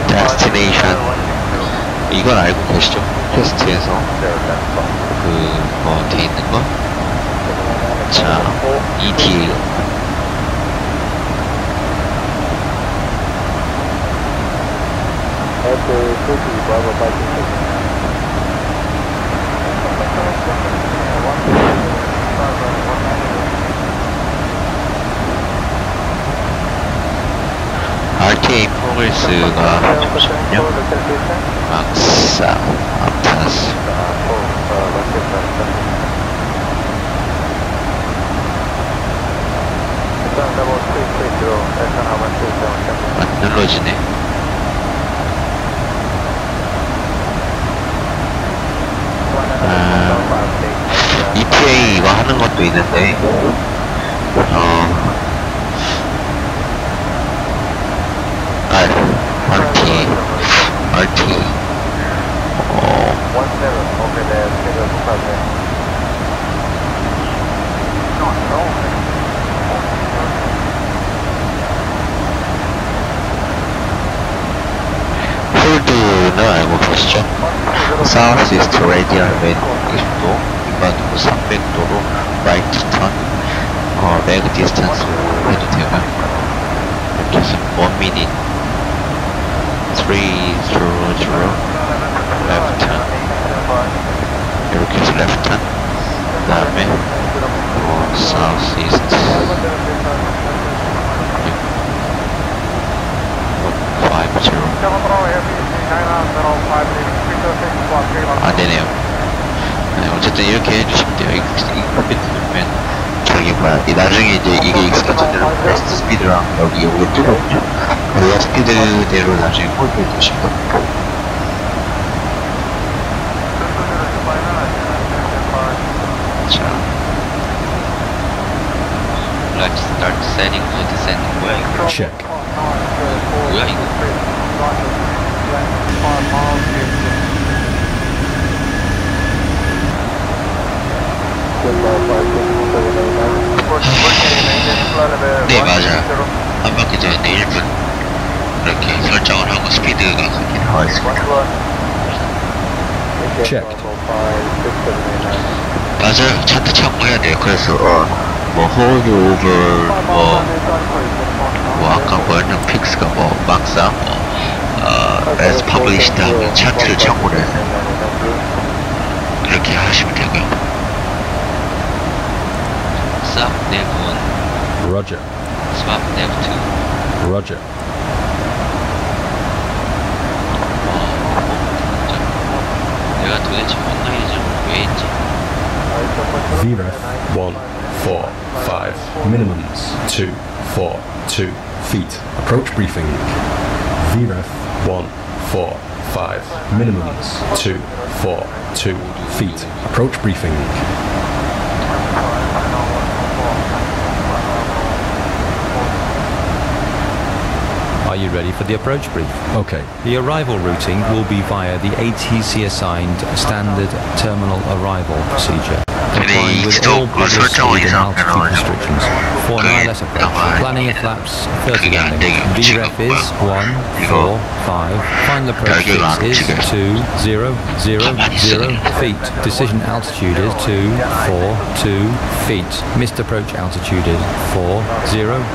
[SPEAKER 4] 데스티네이션 이건 알고 계시죠? 퀘스트에서 돼 있는 거? 자, ETA RTA 프로그레스가 잠시만요. 막사 앞타스 안 눌러지네. ETA 이거 하는 것도 있는데 RT 홀드는 알고 계시죠? South East Radial Wind 90도 인바디고 300도로 Right Turn Leg Distance 해도 되고요. 이렇게 해서 1 minute left turn. 이렇게 해서 left turn. 그 다음에 south east 50. 안되네요. 네, 어쨌든 이렇게 해주시면 돼요. 이렇게 누르면 저기 뭐야, 나중에 이제 이게 익숙해지면 베스트 스피드랑 여기 뜨거든요. 그 스피드대로 나중에 홀드해 주시면 됩니다. 자,
[SPEAKER 10] Let's start setting for descending. 뭐야 이거?
[SPEAKER 2] Check.
[SPEAKER 10] 뭐야 이거?
[SPEAKER 4] 네, 맞아요. 한 바퀴 도는데 1분 이렇게 설정을 하고 스피드가 그렇게 나와 있습니다.
[SPEAKER 2] Checked.
[SPEAKER 4] 맞아요. 차트 참고해야 돼요. 그래서 뭐 hold over 뭐 아까 뭐였냐, 픽스가 뭐 막상 as published 하면 차트를 참고를 해서 그렇게 하시면 되고요.
[SPEAKER 10] Swap nav 1,
[SPEAKER 2] Roger.
[SPEAKER 10] swap nav 2.
[SPEAKER 2] Roger.
[SPEAKER 10] 내가 도대체 온라인을 왜 했지?
[SPEAKER 2] VREF 145. Minimums 242 feet. Approach briefing. VREF 145. Minimums 242 feet. Approach briefing.
[SPEAKER 8] Are you ready for the approach brief?
[SPEAKER 2] Okay.
[SPEAKER 8] The arrival routing will be via the ATC assigned standard terminal arrival procedure, complying with all previous speed and altitude restrictions. For an ILS approach, planning of flaps 30 landing. VREF is 145. Final approach is 2000 feet. Decision altitude is 242 feet. Missed approach altitude is 4000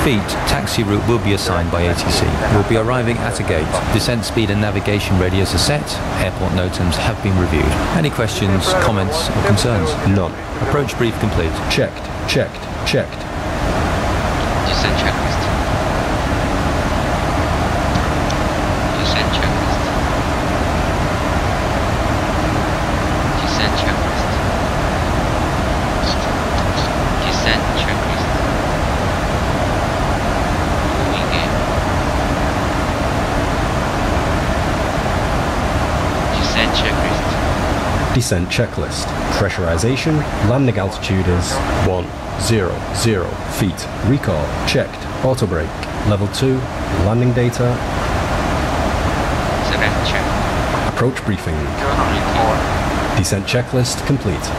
[SPEAKER 8] feet. Taxi route will be assigned by ATC. We'll be arriving at a gate. Descent speed and navigation radius are set. Airport NOTAMs have been reviewed. Any questions, comments or concerns?
[SPEAKER 2] None.
[SPEAKER 8] Approach brief complete.
[SPEAKER 2] Checked. Checked. Checked.
[SPEAKER 10] Descent checklist. Descent checklist. Descent checklist. Descent checklist. Moving in. Descent checklist.
[SPEAKER 2] Descent checklist. Pressurization. Landing altitude is 100 feet. Recall checked. Auto brake. Level 2. Landing data.
[SPEAKER 10] Select check.
[SPEAKER 2] Approach briefing. Descent checklist complete.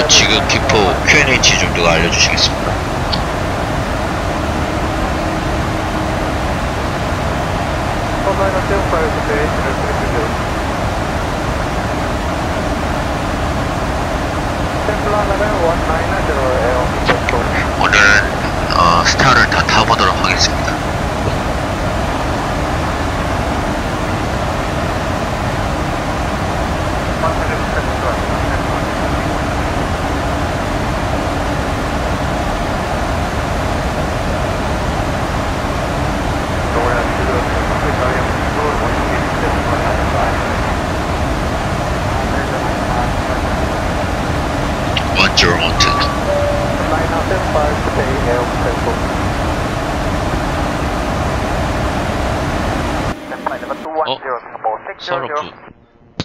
[SPEAKER 4] 지금 김포 QNH 좀 누가 알려주시겠습니까? 오늘은 스타를 다 타보도록 하겠습니다.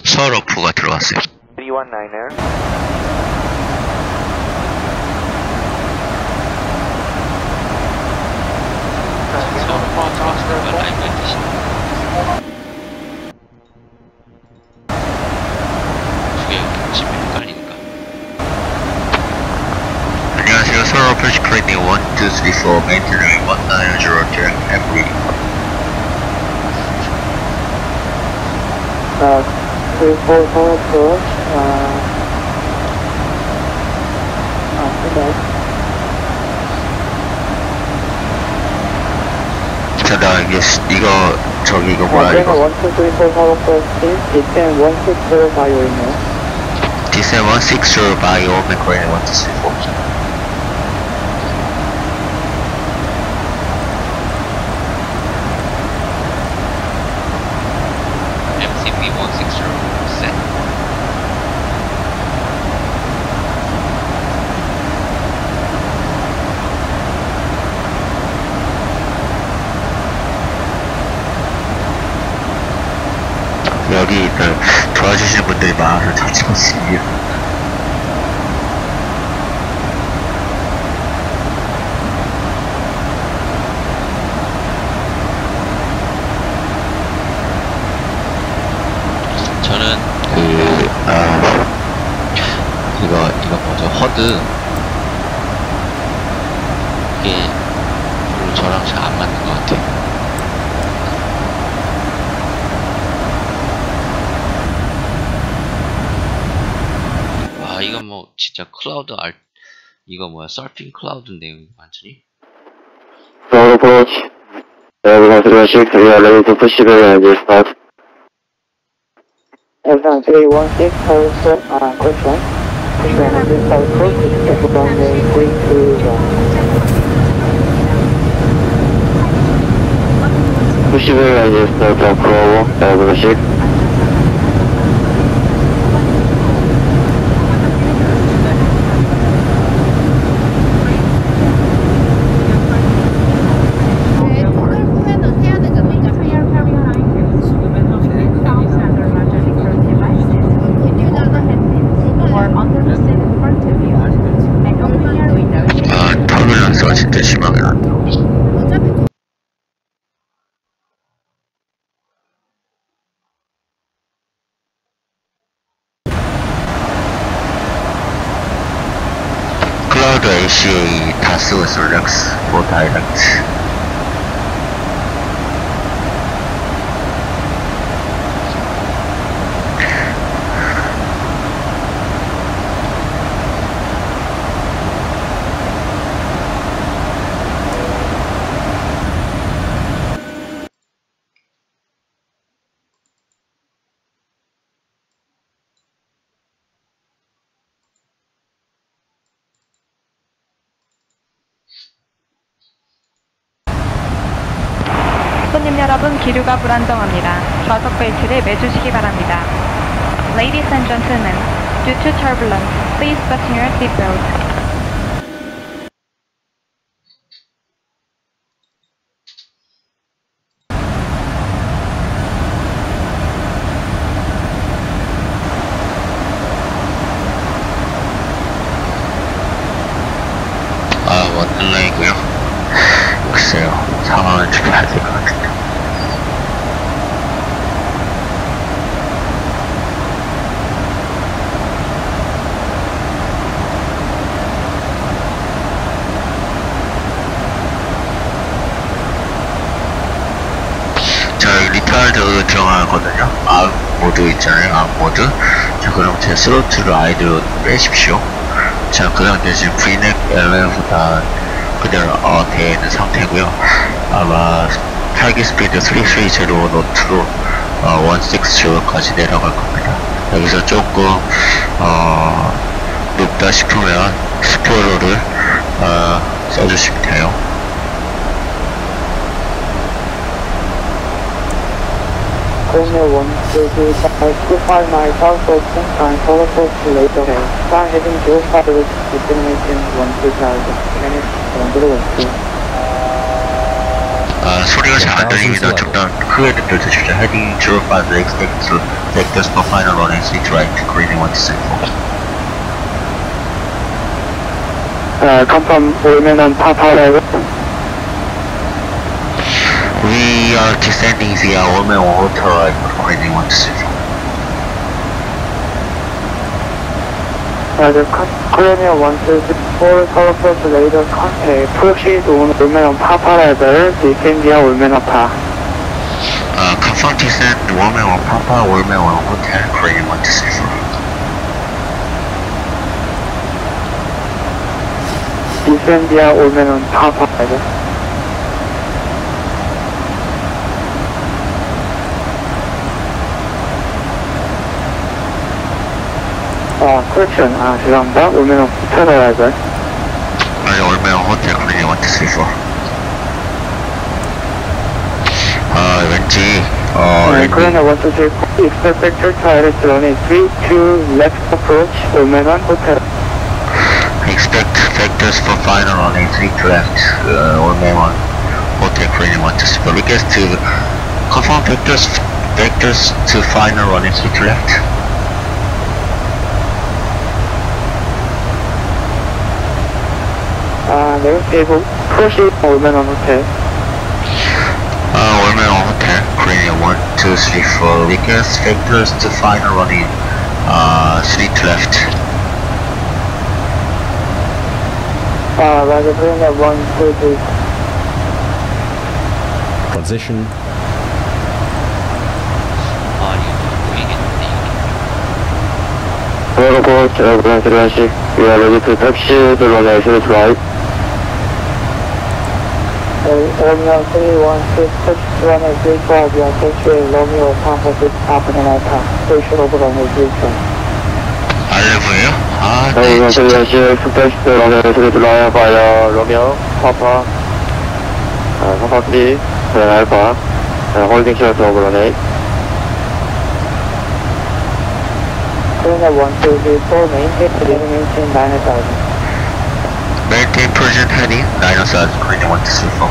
[SPEAKER 4] 서러프가 들어왔어요.
[SPEAKER 5] B19er.
[SPEAKER 4] 안녕하세요. 서러프 시크릿님 1234 메인테너링 190 jet every.
[SPEAKER 5] 34 approach. After that.
[SPEAKER 4] 잠깐 이거 저기 이거 뭐야 이거?
[SPEAKER 5] 1234 사업과 Descent 160 바이오이네요.
[SPEAKER 4] Descent 160 바이오 맥코레인 1234. 여기 일단 도와주시는 분들이 많아서 잘 찍었습니다.
[SPEAKER 10] 저는 이거 뭐죠? 허드 이게 별로 저랑 잘 안 맞는 것 같아요. 이건 뭐 진짜 클라우드 이거 뭐야 서핑 클라우드인데 완전히.
[SPEAKER 5] approach. We have 316, we are ready to push it and just start. Everyone 316, question. Push it and just start approach. People from the 321. Push it and just start approach. 316.
[SPEAKER 4] 진짜 심하게 났다. 클라우드 ACA 다 쓰고 있어. 렉스, 뭐 다이렉트.
[SPEAKER 11] 손님 여러분, 기류가 불안정합니다. 좌석 벨트를 매주시기 바랍니다. Ladies and gentlemen, due to turbulence, please fasten your seatbelt.
[SPEAKER 4] 원라인이고요. 글쎄요, 상황을 지켜야 될 것 같은데. 자, 리타일드 들어가거든요. 아웃 모드 있잖아요. 아웃 모드. 자, 그럼 제 스로틀을 아이디로 빼십시오. 자, 그 다음 지금 V넥, LF 다 그대로 되어 있는 상태고요. 아마 타깃 스피드 330 노트로 160까지 내려갈 겁니다. 여기서 조금 높다 싶으면 스포로를 써주시면 돼요.
[SPEAKER 5] Colonial 125 miles south of Sunshine, Colorful to later. Star heading 05 with destination 12000. Minutes 112.
[SPEAKER 4] 소리가 잘 안 들립니다. 좀 더 크게 들려주십시오. Heading 05 expect to take this for final run and switch right to Green 164.
[SPEAKER 5] Confirm Women on Papa level.
[SPEAKER 4] We are descending via Orman Water at Green 164.
[SPEAKER 5] Colonial 124 Colorful to later contact. Proceed on Women on Papa level. Descend via Women on Papa.
[SPEAKER 4] Confirm descend Orman on Papa, Orman on Hotel, Green 164.
[SPEAKER 5] Descend via Women on Papa level. correction. 죄송합니다. 올메론 터널 할까요?
[SPEAKER 4] 아니, 올메론 호텔 크루징 1, 2, 3, 4. 왠지,
[SPEAKER 5] Korean 1, 2, 3, 4. Expect vector to ILS runway 32 left approach, 올메론 호텔.
[SPEAKER 4] Expect vectors for final runway 32 left, 올메론 hotel 크루징 1, 2, 3, 4. Request to confirm vectors to final runway 32 left.
[SPEAKER 5] Negotiable. Proceed 올메론 호텔.
[SPEAKER 4] 올메론 호텔 Korean 1, 2, 3, 4. Request vectors to final runway 32 left.
[SPEAKER 5] Roger, Korean 1, 2, 3.
[SPEAKER 2] Transition.
[SPEAKER 5] Airport, Orbx 316. We are ready to taxi the runway 32 right. Romeo 316, taxi runway 35, we are taxiway Romeo Papa 6, Papa and Alpha. Station over runway 32.
[SPEAKER 4] 알레브예요?
[SPEAKER 5] Romeo 316, taxi the runway 32 right via Romeo, Papa, Papa 3, and Alpha, holding short over runway. Korean 1, 2, 3, 4, maintain 9000.
[SPEAKER 4] Maintain present heading 9000 Korean 1, 2, 3, 4.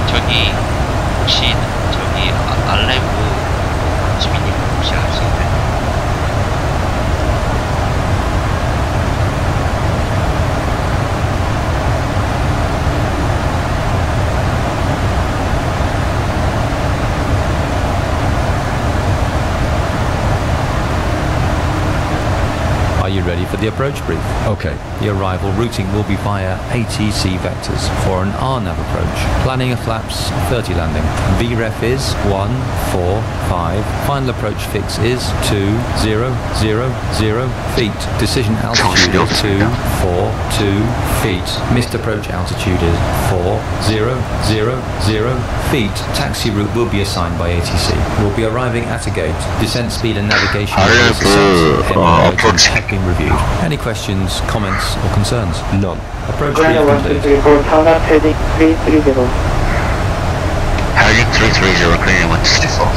[SPEAKER 10] 저기 혹시 저기 알레브 지민님 혹시 아시나요?
[SPEAKER 8] Are you ready for the approach brief?
[SPEAKER 2] Okay.
[SPEAKER 8] The arrival routing will be via ATC vectors for an RNAV approach. Planning of flaps 30 landing. VREF is 1, 4, 5. Final approach fix is 2, 0, 0, 0 feet. Decision altitude is 2, 4, 2 feet. Missed approach altitude is 4, 0, 0, 0 feet. Taxi route will be assigned by ATC. We'll be arriving at a gate. Descent speed and navigation have been reviewed. Any questions, comments or concerns?
[SPEAKER 2] None.
[SPEAKER 8] Approach
[SPEAKER 5] Korean 1, 2, 3, 4, Toga, heading 330.
[SPEAKER 4] Heading 330 Korean 1, 2, 3, 4.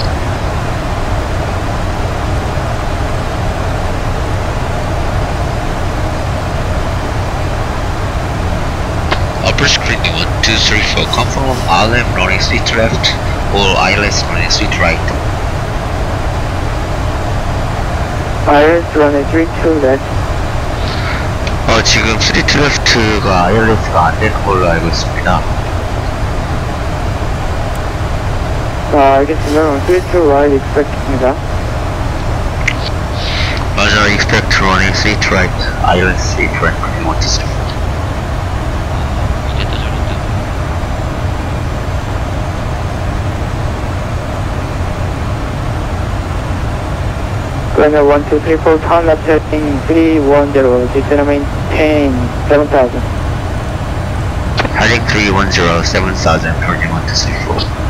[SPEAKER 4] Approach Korean 1, 2, 3, 4. Confirm RLM running street left or ILS running street right.
[SPEAKER 5] ILS runway 32 left.
[SPEAKER 4] 지금 스트리트 레프트가 ILS가 안 되는 걸로 알고 있습니다.
[SPEAKER 5] 알겠습니다. 32 right expect입니다.
[SPEAKER 4] 맞아, expect running street right, ILS street right, Korean 1, 2, 3, 4.
[SPEAKER 10] 이랬다 저랬다.
[SPEAKER 5] Korean 1, 2, 3, 4, turn left heading 310, descend maintain 7000.
[SPEAKER 4] Heading 310, 7000, Korean 1, 2, 3, 4.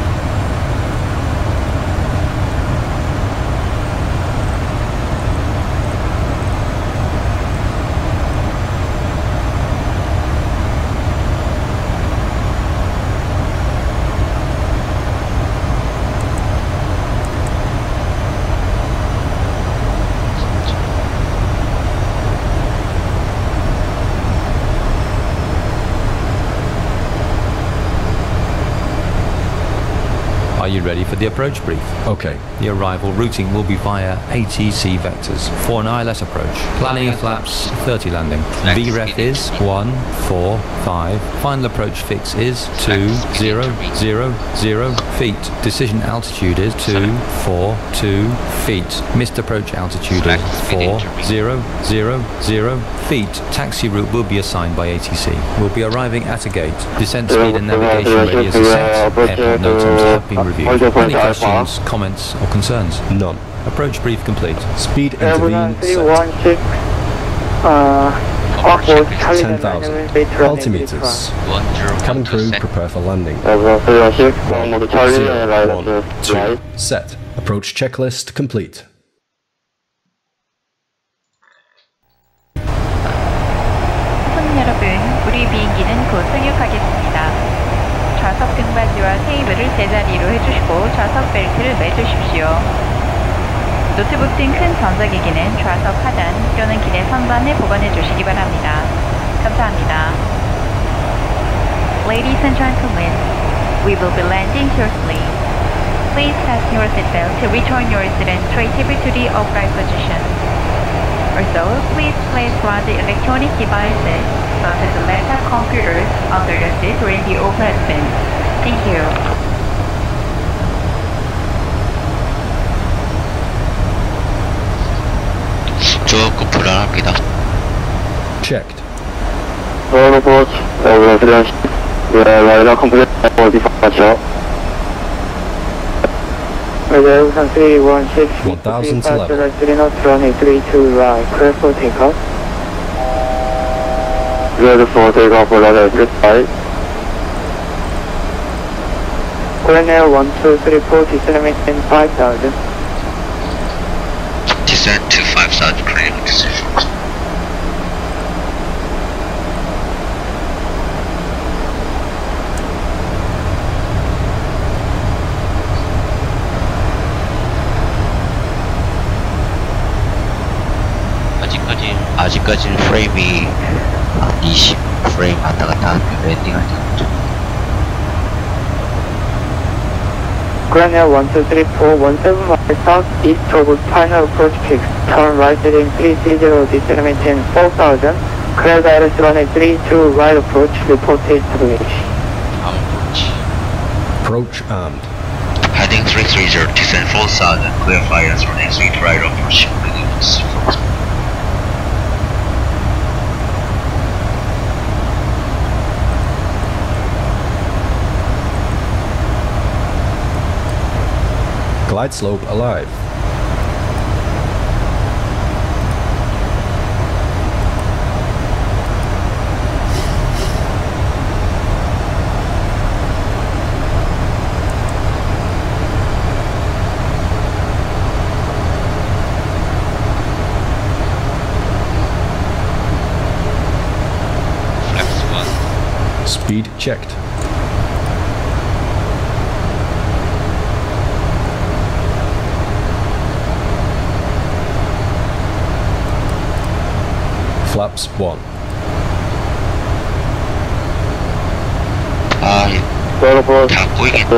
[SPEAKER 8] Are you ready for the approach brief?
[SPEAKER 2] Okay.
[SPEAKER 8] The arrival routing will be via ATC vectors for an ILS approach. Planning of flaps 30 landing. VREF is 1, 4, 5. Final approach fix is 2, 0, 0, 0 feet. Decision altitude is 2, 4, 2 feet. Missed approach altitude is 4, 0, 0, 0 feet. Taxi route will be assigned by ATC. We'll be arriving at a gate. Descent speed and navigation ready as set. Airport NOTAMs have been reviewed. Any questions, comments or concerns?
[SPEAKER 2] None.
[SPEAKER 8] Approach brief complete.
[SPEAKER 2] Speed intervene set.
[SPEAKER 5] 316,
[SPEAKER 2] 10,000. Altimeters. Cabin crew prepare for landing. 1, 2, set. Approach checklist complete.
[SPEAKER 11] 제자리로 해주시고 좌석 벨트를 매주십시오. 노트북 등 큰 전자기기는 좌석 하단 또는 기내 선반에 보관해 주시기 바랍니다. 감사합니다. Ladies and gentlemen, we will be landing shortly. Please fasten your seatbelt to return your seat and straight to the upright position. Also, please place one of the electronic devices, such as the laptop computers, under your seat or in the overhead bin. Thank you.
[SPEAKER 4] 조금 불안합니다.
[SPEAKER 2] Checked.
[SPEAKER 5] Orbx, overland, radar complete for departure. Radar 316,
[SPEAKER 2] 1011.
[SPEAKER 5] 3 knots, runway 32 right, clear for takeoff. Clear for takeoff, radar 35. Corner 1234, descent 5000.
[SPEAKER 4] Descent to 5,000 crane decision. 아직까지는 프레임이 20 프레임 왔다 갔다 하는데 랜딩할 때
[SPEAKER 5] Corner 1234, 175 south east of final approach fix. Turn right heading 330, descent 4000. Clear direct runway 32 right approach, report established.
[SPEAKER 2] Approach armed.
[SPEAKER 4] Heading 330, descent 4000, clear fire runway 32 right approach.
[SPEAKER 2] Glide slope alive. Speed checked. Flaps 1.
[SPEAKER 4] 다 보이겠네.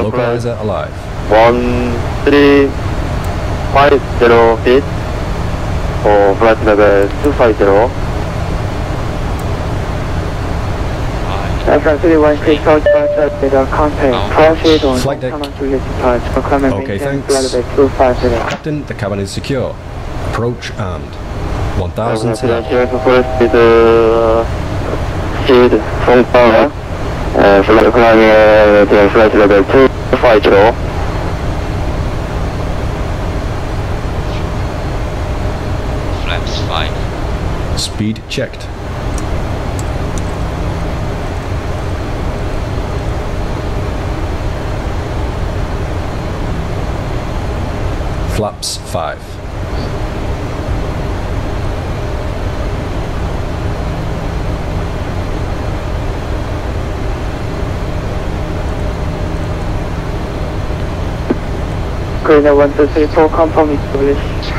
[SPEAKER 2] Localizer alive.
[SPEAKER 5] 1350 feet for flight level 250. F316 southbound radar contact. Proceed on
[SPEAKER 2] Flight deck.
[SPEAKER 5] common Juliet departure. Climb and
[SPEAKER 2] Okay,
[SPEAKER 5] maintain
[SPEAKER 2] thanks.
[SPEAKER 5] flight level 250.
[SPEAKER 2] Captain, the cabin is secure. Approach armed. 1000
[SPEAKER 5] speed from power. Flight climbing to flight level 250.
[SPEAKER 10] Flaps 5.
[SPEAKER 2] Speed checked. Flaps 5.
[SPEAKER 5] Green 1234, confirm established.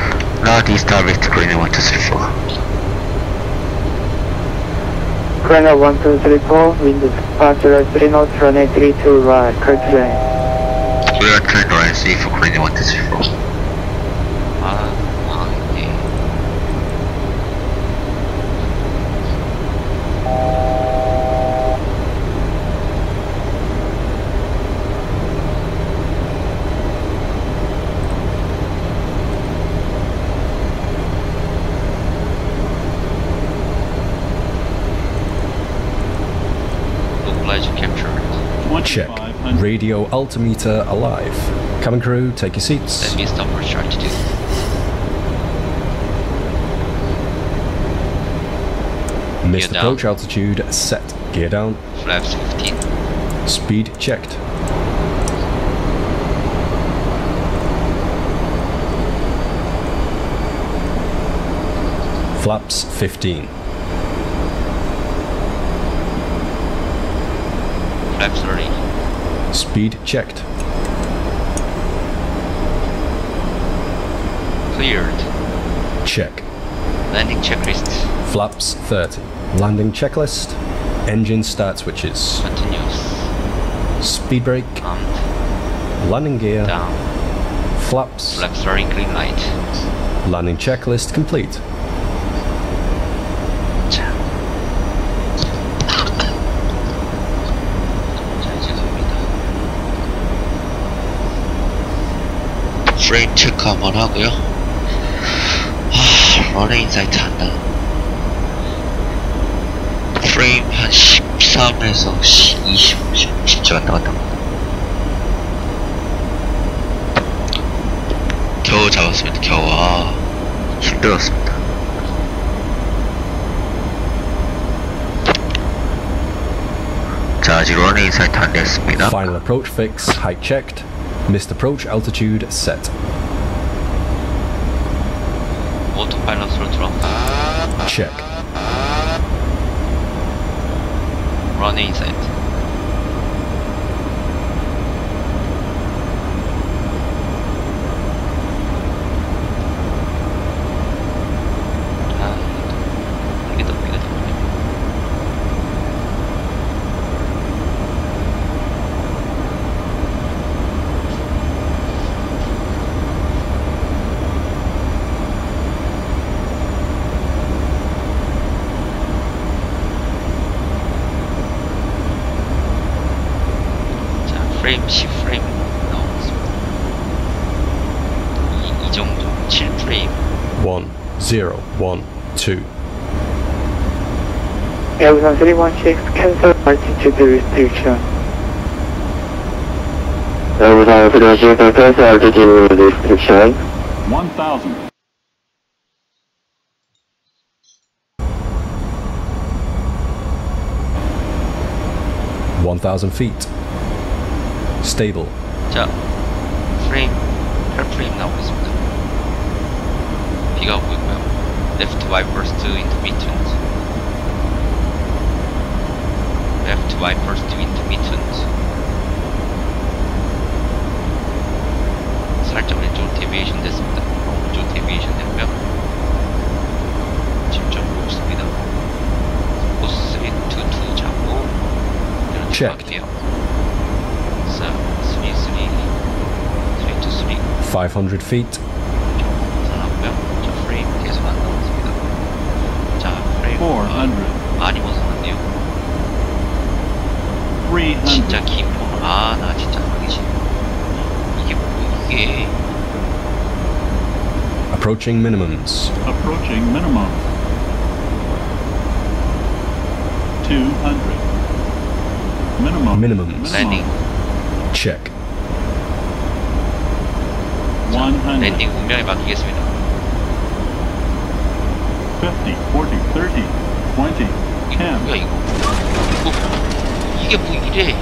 [SPEAKER 4] Northeast direct Green 1234.
[SPEAKER 5] Green 1234, wind departure 3 knots, runway 32 right, clear to land.
[SPEAKER 4] Clear turn right C for Green 1234.
[SPEAKER 2] Check. Radio altimeter alive. Cabin crew, take your seats.
[SPEAKER 10] Let me stop for chart 2.
[SPEAKER 2] Missed approach altitude set. Gear down.
[SPEAKER 10] Flaps 15.
[SPEAKER 2] Speed checked. Flaps 15.
[SPEAKER 10] Flaps 30.
[SPEAKER 2] Speed checked.
[SPEAKER 10] Cleared.
[SPEAKER 2] Check.
[SPEAKER 10] Landing checklist.
[SPEAKER 2] Flaps 30. Landing checklist. Engine start switches.
[SPEAKER 10] Continuous.
[SPEAKER 2] Speed brake.
[SPEAKER 10] Armed.
[SPEAKER 2] Landing gear.
[SPEAKER 10] Down.
[SPEAKER 2] Flaps.
[SPEAKER 10] Flaps starting green light.
[SPEAKER 2] Landing checklist complete.
[SPEAKER 10] 자, 이제 갑니다.
[SPEAKER 4] 프레임 체크 한번 하고요. 러닝 인사이트 한다. 프레임 한 13에서 20쯤 왔다 갔다. 겨우 잡았습니다. 겨우. 힘들었습니다. 자, 아직 러닝 인사이트 안 됐습니다.
[SPEAKER 2] Final approach fix. Height checked. Missed approach altitude set.
[SPEAKER 10] 오토파일럿 스로틀업.
[SPEAKER 2] Check.
[SPEAKER 10] 러닝 인사이트. 프레임 10프레임 나오겠습니다. 이 정도 7프레임
[SPEAKER 2] 1, 0, 1, 2.
[SPEAKER 5] Airline 316 cancel altitude restriction. Airline 316 cancel altitude restriction.
[SPEAKER 12] 1000.
[SPEAKER 2] feet. Stable.
[SPEAKER 10] 자, 프레임 8프레임 나오겠습니다. 비가 오고 있고요. Left Y first intermittent. Left Y first intermittent. 살짝 왼쪽으로 데비에이션 됐습니다. 오른쪽 데비에이션 됐고요. 지금 보고 있습니다. 코스 322 잡고 이런 할게요.
[SPEAKER 2] 500 feet.
[SPEAKER 10] 벗어났고요. 자, 프레임 계속 안 나왔습니다. 자, 프레임
[SPEAKER 12] 400.
[SPEAKER 10] 많이 벗어났네요.
[SPEAKER 12] 300.
[SPEAKER 10] 진짜 김포. 나 진짜 하기 싫어. 이게
[SPEAKER 2] Approaching minimums.
[SPEAKER 12] Approaching minimum. 200.
[SPEAKER 2] Minimums.
[SPEAKER 10] 랜딩.
[SPEAKER 2] Check.
[SPEAKER 12] 100.
[SPEAKER 10] 랜딩 운명에 맡기겠습니다.
[SPEAKER 12] 50, 40, 30, 20, 10.
[SPEAKER 10] 뭐야 이거? 이게 뭐 이래?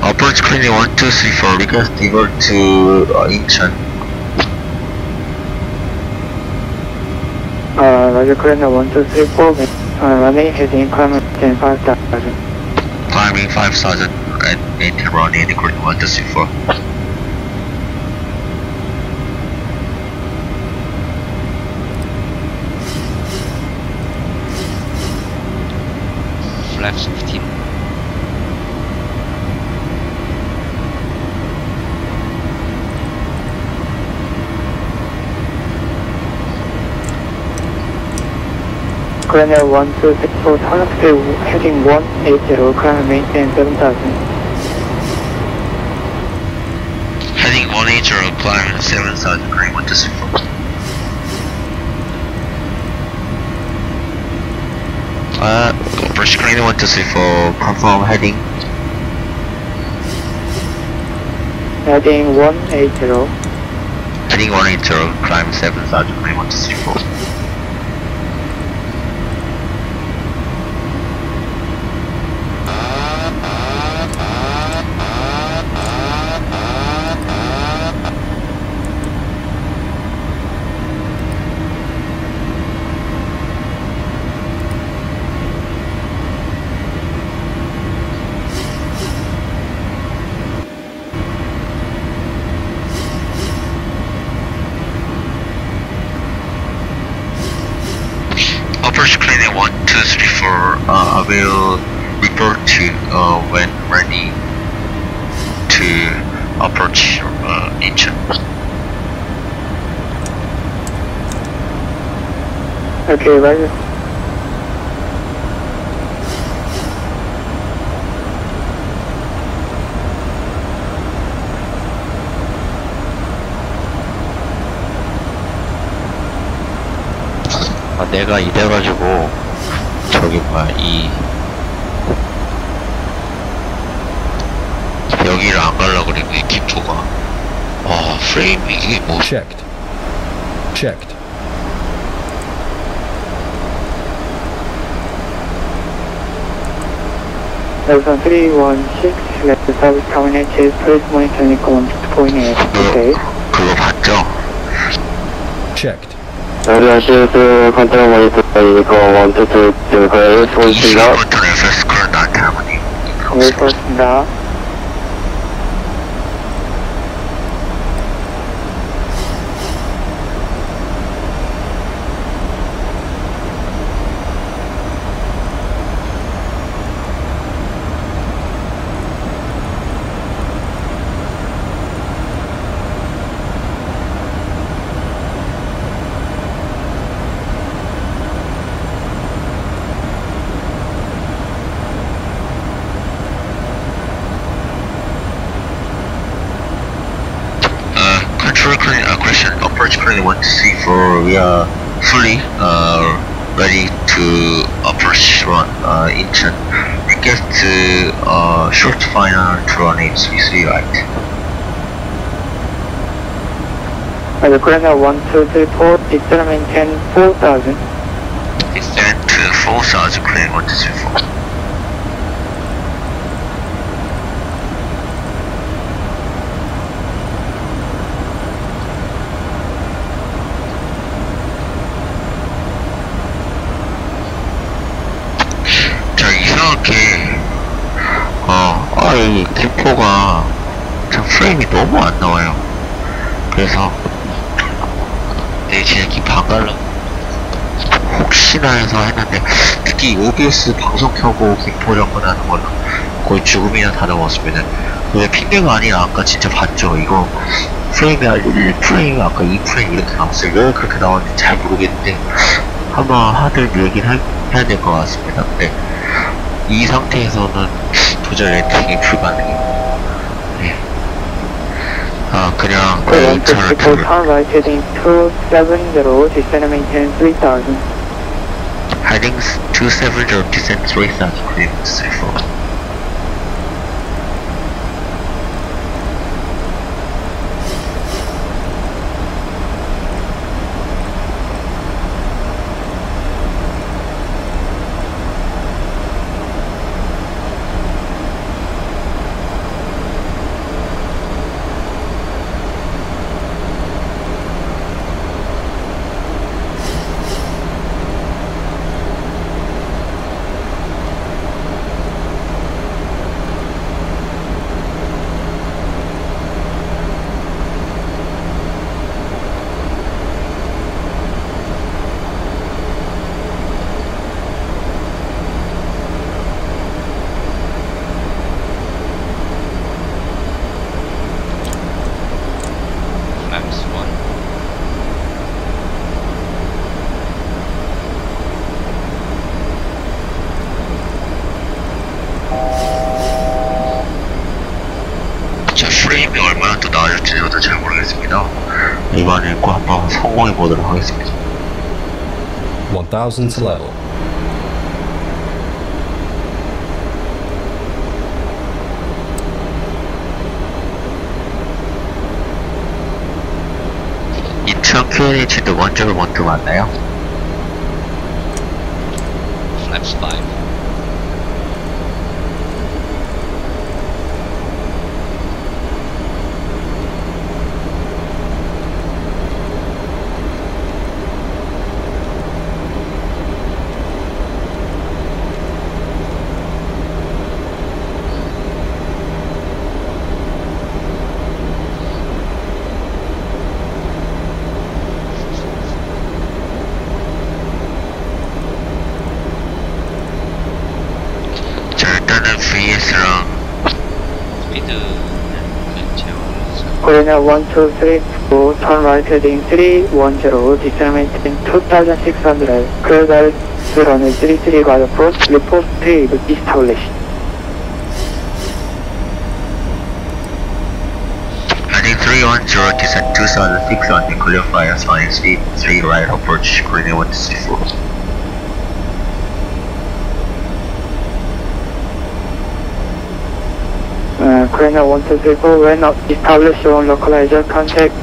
[SPEAKER 4] Approach cleaning 1, 2, 3, 4. We can divert to Incheon.
[SPEAKER 5] Roger, cleaner 1, 2, 3, 4. Running heading climate 5,000.
[SPEAKER 4] Climbing 5,000 and running cleaning 1, 2, 3, 4.
[SPEAKER 10] Flaps 15.
[SPEAKER 5] Cleaner 1, 2, 3, 4. Target heading 180. Climate maintain 7,000.
[SPEAKER 4] Heading 180, climbing 7,000, cleaning 1, 2, 3, 4. Approach cleaning 1, 2, 3, 4. Confirm heading.
[SPEAKER 5] Heading 180.
[SPEAKER 4] Heading 180, climb 7,000, cleaning 1, 2, 3, 4. Crane 1, 2, 3, 4, I will report to when ready to approach Incheon.
[SPEAKER 5] Okay, roger.
[SPEAKER 4] 아, 내가 이래가지고 저기 뭐야 여기를 안 가려고 그랬네. 김포가 프레임이 이게 뭐
[SPEAKER 2] Checked.
[SPEAKER 5] Level 316, let the service terminated, please monitor any columns to point A. Okay.
[SPEAKER 4] 그거 봤죠?
[SPEAKER 2] Checked.
[SPEAKER 5] RCTP 컨트롤 모니터 이거 1, 2, 2, 그거를 보겠습니다.
[SPEAKER 4] 20부터는 fs2crew 나한테 하거니.
[SPEAKER 5] 네, 그렇습니다.
[SPEAKER 4] Approach Crane 1 to C4, we are fully ready to approach Incheon. Request short final to run HV3 right.
[SPEAKER 5] The Crane 1, 2, 3, 4, descend maintain 4000.
[SPEAKER 4] Descend to 4000, Crane 1 to C4. 이 김포가 참 프레임이 너무 안 나와요. 그래서 내 진짜 김포 안 갈라 혹시나 해서 했는데, 특히 OBS 방송 켜고 김포 접근하는 거는 거의 죽음이나 다름없습니다. 근데 핑계가 아니라 아까 진짜 봤죠. 이거 프레임이 1프레임 아까 2프레임 이렇게 나왔어요. 왜 그렇게 나왔는지 잘 모르겠는데 아마 하들 얘기는 해야 될 것 같습니다. 근데 이 상태에서는 도저히 렌팅이 불가능해요. 네. 그냥 내 차를 타고 Heading 270, descent 3000, clear 34. 프레임이 얼마나 또 나아질지 저도 잘 모르겠습니다. 이번엔 꼭 한번 성공해 보도록 하겠습니다.
[SPEAKER 2] 1000 to level.
[SPEAKER 4] 인천 QNH도 원적을 먼저 맞나요?
[SPEAKER 10] Flaps 5.
[SPEAKER 4] 그럼
[SPEAKER 10] 스피드 채워서
[SPEAKER 5] Korea 1234, turn right heading 310, descent 2600, clear direct runway 33 guard approach, report speed established.
[SPEAKER 4] heading 310, descent 2600, clear fire, running speed 3 right approach, Korea 1234.
[SPEAKER 5] Korea 1234, when not established on localizer, contact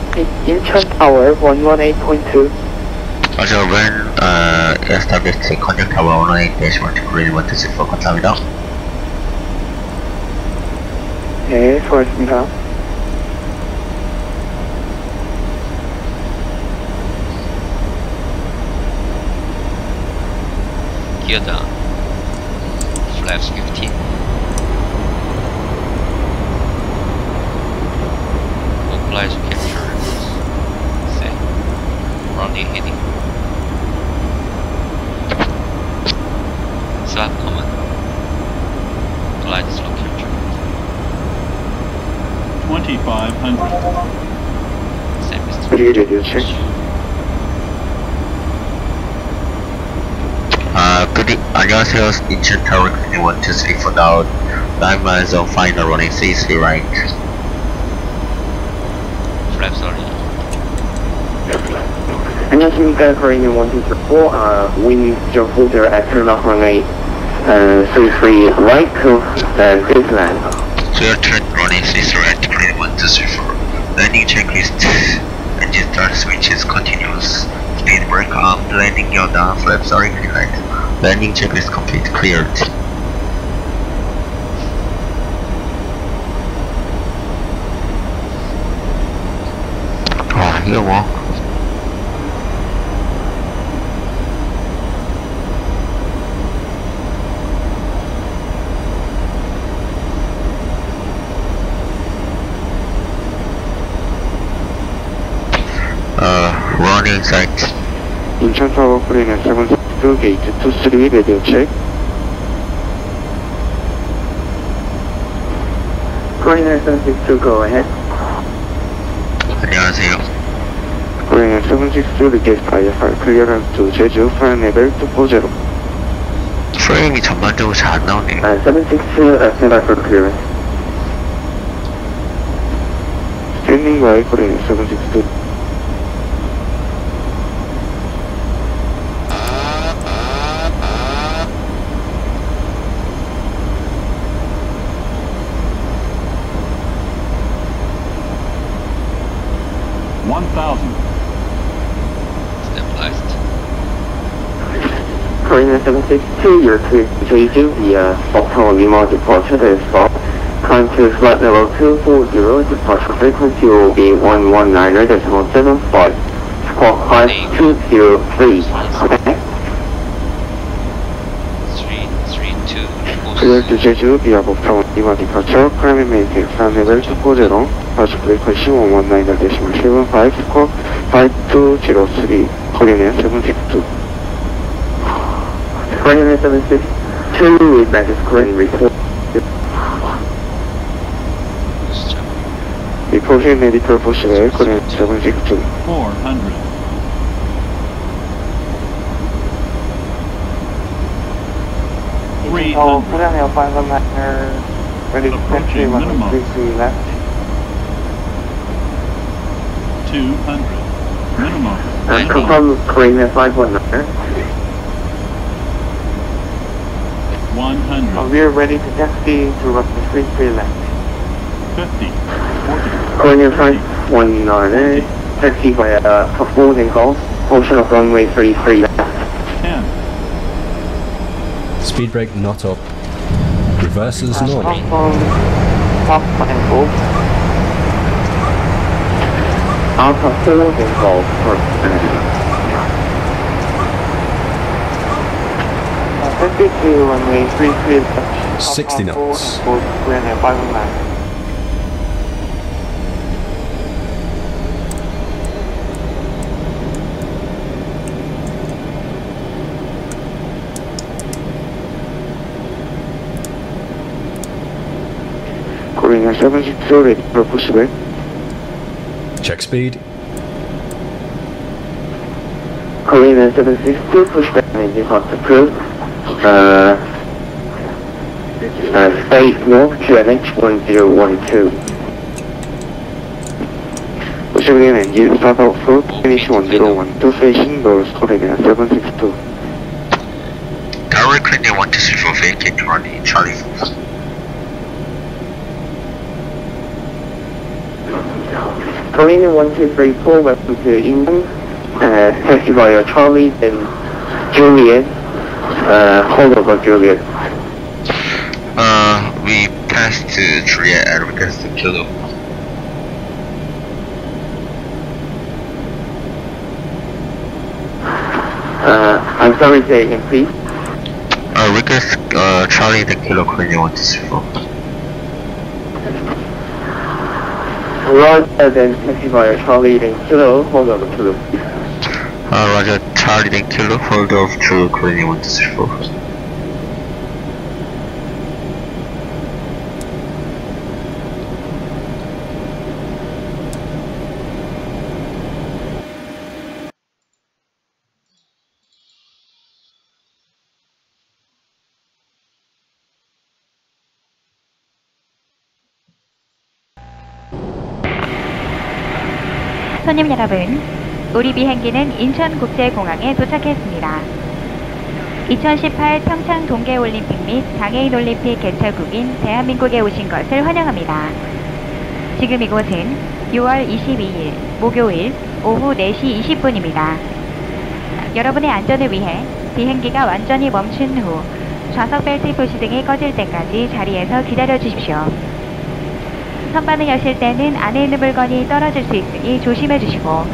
[SPEAKER 5] Incheon Tower 118.2.
[SPEAKER 4] Also, when established contact tower 118-1 to Korea 1234, 감사합니다.
[SPEAKER 5] 네, 수고하셨습니다.
[SPEAKER 10] 기어 다운 flaps 15 localizer capture set running heading swap command glide slow capture
[SPEAKER 12] 2500.
[SPEAKER 10] same as
[SPEAKER 5] Radio check.
[SPEAKER 4] 안녕하세요. 인천 타워 1234 now 9 miles of final running CC right.
[SPEAKER 10] flaps running
[SPEAKER 5] 안녕하십니까. Korea 1234, wind your holder at turnoff runway 33 right to Queensland.
[SPEAKER 4] Clear turn running CC right, Korea 1234. Landing checklist. Engine start switches continuous. Speed brake on, landing gear down, flaps are green light. Landing checklist complete, cleared. 와, 이거 뭐. Running sight.
[SPEAKER 5] Incheon Tower Korea 762 gate 23 radio check. Korea 762 go ahead.
[SPEAKER 4] 안녕하세요.
[SPEAKER 5] Korea 762 request IFR clearance to Jeju flight level 240.
[SPEAKER 4] 프레임이 전반적으로 잘 안 나오네요.
[SPEAKER 5] 762 standby for clearance. Standing by Korea 762.
[SPEAKER 10] stabilized
[SPEAKER 5] Korea 762, you're clear to Jeju via October Lima departure is stopped. Climb to flight level 240, departure frequency will be 119.75. Squawk 5203. Okay?
[SPEAKER 10] 332
[SPEAKER 5] Clear to Jeju via October Lima departure, climb and maintain flight level 240. Departure frequency 119.75. Squawk 5203. Korea 762. Korea 762 with Magus Korean report. Reporting editor 보시래 Korea 762.
[SPEAKER 12] 400.
[SPEAKER 5] Korea 500 ready to taxi 133 left.
[SPEAKER 12] 200. Minimum.
[SPEAKER 5] Confirm Korea 519.
[SPEAKER 12] 100.
[SPEAKER 5] We are ready to taxi to runway 33 left.
[SPEAKER 12] 50. 40.
[SPEAKER 5] Korea 519, taxi via boarding call, portion of runway 33 left.
[SPEAKER 12] 10.
[SPEAKER 2] Speed brake not up. Reverses normal.
[SPEAKER 5] Top and go. Alpha 4 then call for 52 runway 33 left.
[SPEAKER 2] 60 knots.
[SPEAKER 5] Korea 519. Korean 762 ready for pushback.
[SPEAKER 2] Check speed.
[SPEAKER 5] Korean 762 pushback engine hot approved. Space north QNH 1012. Pushback engine start out full, finish 1012, facing doors Korean 762.
[SPEAKER 4] Tower Korean 1234 vacate running Charlie.
[SPEAKER 5] Korean 1234, welcome to England. Taxi via Charlie, then Juliet. Hold over Juliet.
[SPEAKER 4] We passed to Juliet and request to Kilo.
[SPEAKER 5] I'm sorry, say again, please.
[SPEAKER 4] Request Charlie then Kilo Korean 1234.
[SPEAKER 5] Roger, then taxi via Charlie, then Kilo, hold over Kilo.
[SPEAKER 4] Roger, Charlie then Kilo, hold off to Korean 1234.
[SPEAKER 11] 손님 여러분, 우리 비행기는 인천국제공항에 도착했습니다. 2018 평창 동계올림픽 및 장애인올림픽 개최국인 대한민국에 오신 것을 환영합니다. 지금 이곳은 6월 22일 목요일 오후 4시 20분입니다. 여러분의 안전을 위해 비행기가 완전히 멈춘 후 좌석 벨트 표시등이 꺼질 때까지 자리에서 기다려 주십시오. 선반을 여실 때는 안에 있는 물건이 떨어질 수 있으니 조심해 주시고,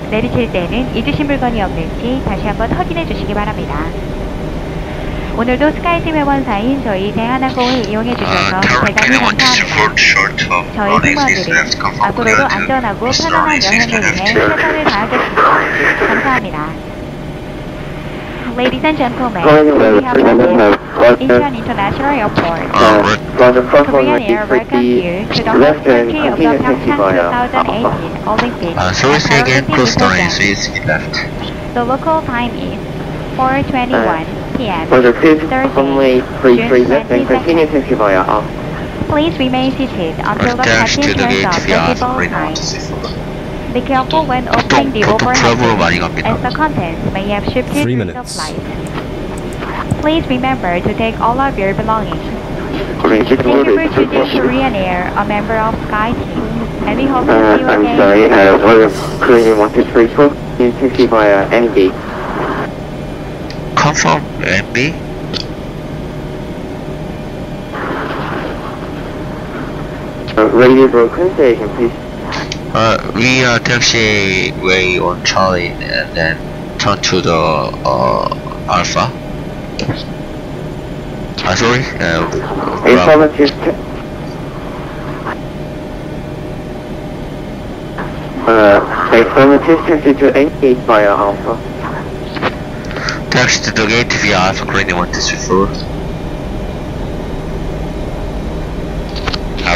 [SPEAKER 11] 내리실 때는 잊으신 물건이 없는지 다시 한번 확인해 주시기 바랍니다. 오늘도 스카이팀 회원사인 저희 대한항공을 이용해 주셔서 대단히 감사합니다. 저희 승무원들은 앞으로도 안전하고 편안한 여행을 위해 최선을 다하겠습니다. 감사합니다. Ladies and gentlemen, we have arrived Incheon International Airport. Korean Air welcomes you to the home country of the Pyeongchang 2018 Olympic and Paralympic pageant. The local time is 4:21 p.m. Thursday, June 22nd. Please remain seated until the captain turns off the seatbelt sign. Be careful when opening the overhead, as the contents may have shifted during the flight. Please remember to take all of your belongings. Thank you for choosing Korean Air, a member of SkyTeam, and we hope to see you again.
[SPEAKER 5] I'm sorry, Korean 1234, in taxi via NB.
[SPEAKER 4] Confirm NB?
[SPEAKER 5] Radio broken, station please.
[SPEAKER 4] We are taxiway on Charlie and then turn to the Alpha. Sorry,
[SPEAKER 5] Informative taxi to N8 via Alpha.
[SPEAKER 4] Taxi to the gate via Alpha Korean 1234.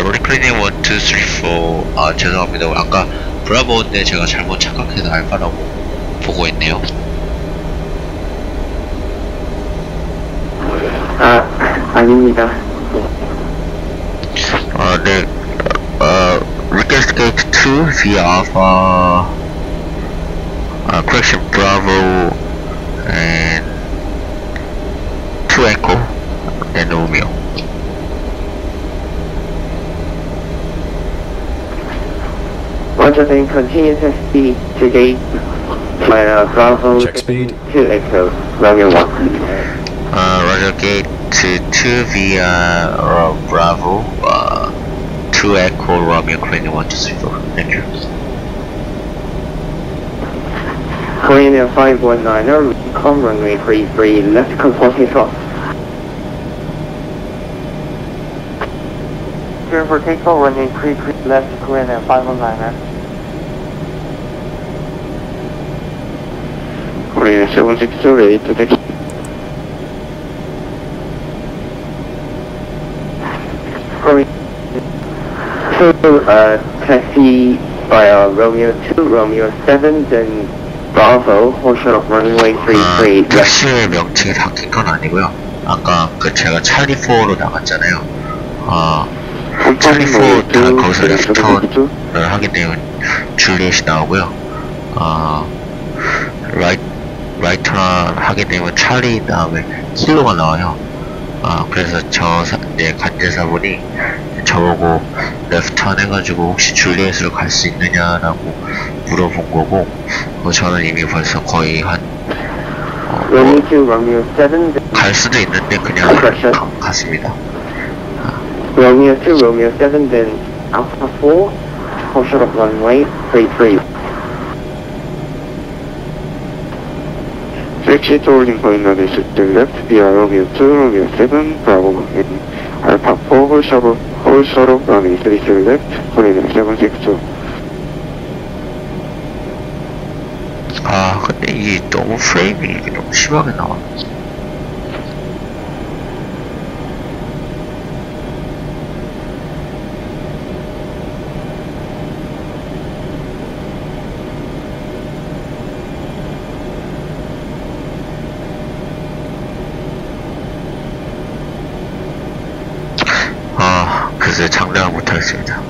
[SPEAKER 4] 로리크리님 1234 죄송합니다. 아까 브라보인데 제가 잘못 착각해서 알파라고 보고 있네요.
[SPEAKER 5] 아닙니다.
[SPEAKER 4] 네. Request gate 2 via Alpha correction Bravo and 2 Echo and Romeo.
[SPEAKER 5] Roger, then continue taxi to gate via Bravo.
[SPEAKER 2] Check speed.
[SPEAKER 5] 2 Echo, Romeo 1.
[SPEAKER 4] Roger, gate to 2 via Bravo, 2 Echo, Romeo, Korean 1234. Thank you.
[SPEAKER 5] Korean Air 519er, come runway 33, left consulting off. Clear for takeoff, runway 33, left, Korean Air 519er. Korean 762, ready to take. Korean taxi via Romeo 2, Romeo 7, then Bravo, hold short of runway 33.
[SPEAKER 4] 택시의 명칭이 바뀐 건 아니고요. 아까 그 제가 찰리 4로 나갔잖아요. 찰리 4 다 거기서 레프턴을 하게 되면 줄리엣이 나오고요. 라이트나 하게 되면 찰리 다음에 킬로가 나와요. 그래서 관제사분이 저보고 레프턴 해가지고 혹시 줄리엣으로 갈 수 있느냐라고 물어본 거고, 저는 이미 벌써 거의 한 갈 수도 있는데 그냥 갔습니다.
[SPEAKER 5] Romeo 2, Romeo 7, then Alpha 4, hold short of runway 33. Taxi to holding point on is to left via Romeo 2, Romeo 7, Bravo, and Alpha 4, hold short of runway 33 left, holding 762.
[SPEAKER 4] 근데 이게 너무 프레임이 너무 심하게 나와. 그래서 장담을 못하겠습니다.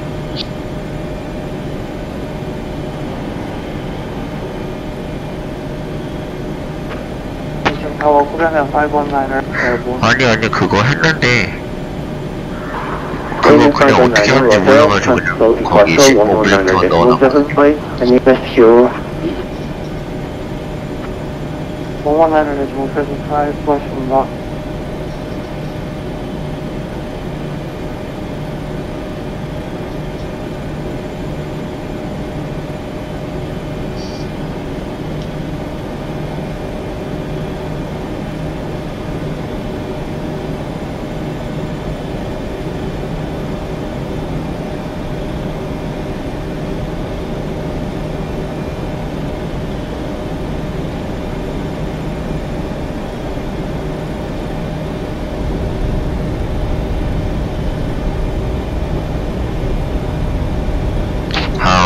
[SPEAKER 4] 아니 그거 했는데 그거 그냥 어떻게 하는지 몰라가지고 그냥 거기 15분만 넣어놨거든요.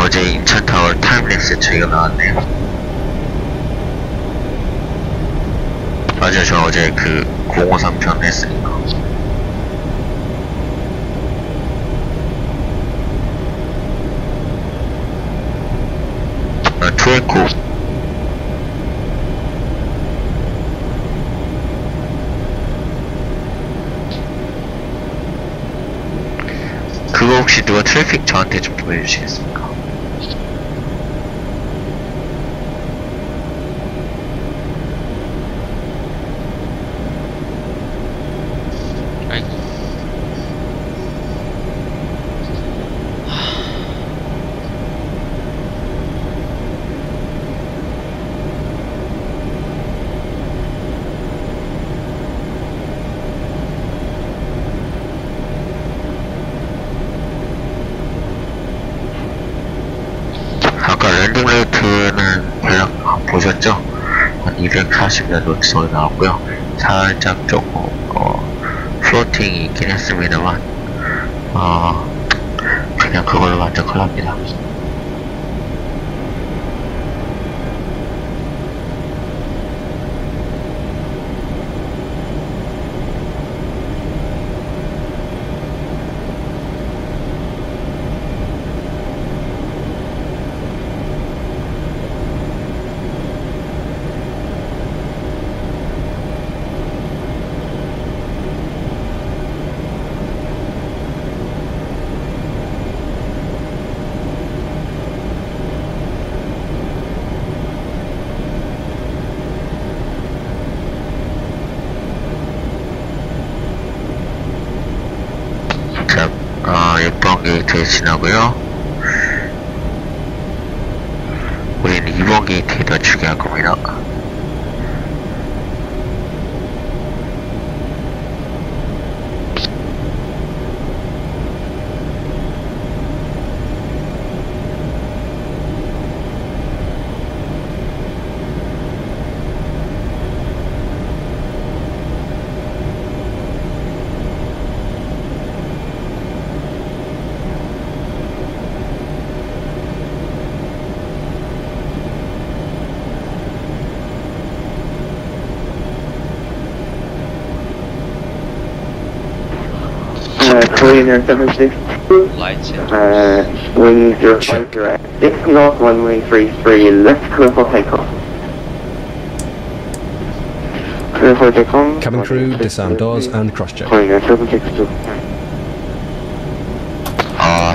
[SPEAKER 4] 어제 인천 타워 타임랩스 저희가 나왔네요. 맞아요, 저 어제 그 053편 했으니까. 투에코. 그거 혹시 누가 트래픽 저한테 좀 보여주시겠습니까? 아까 랜딩 레이트는 대략 보셨죠? 한 240몇 노트로 나왔고요. 살짝 조금 플로팅이 있긴 했습니다만 그냥 그걸로 만족을 합니다. 자, 6번 게이트에 지나고요. 우리는 2번 게이트에 낮추게 할 겁니다.
[SPEAKER 5] Korean 762.
[SPEAKER 10] Lights in.
[SPEAKER 5] Wing 050 at 6 north, runway 33, left, clear for takeoff. Clear for takeoff.
[SPEAKER 2] Cabin crew, disarm doors and cross-check.
[SPEAKER 5] Korean 762.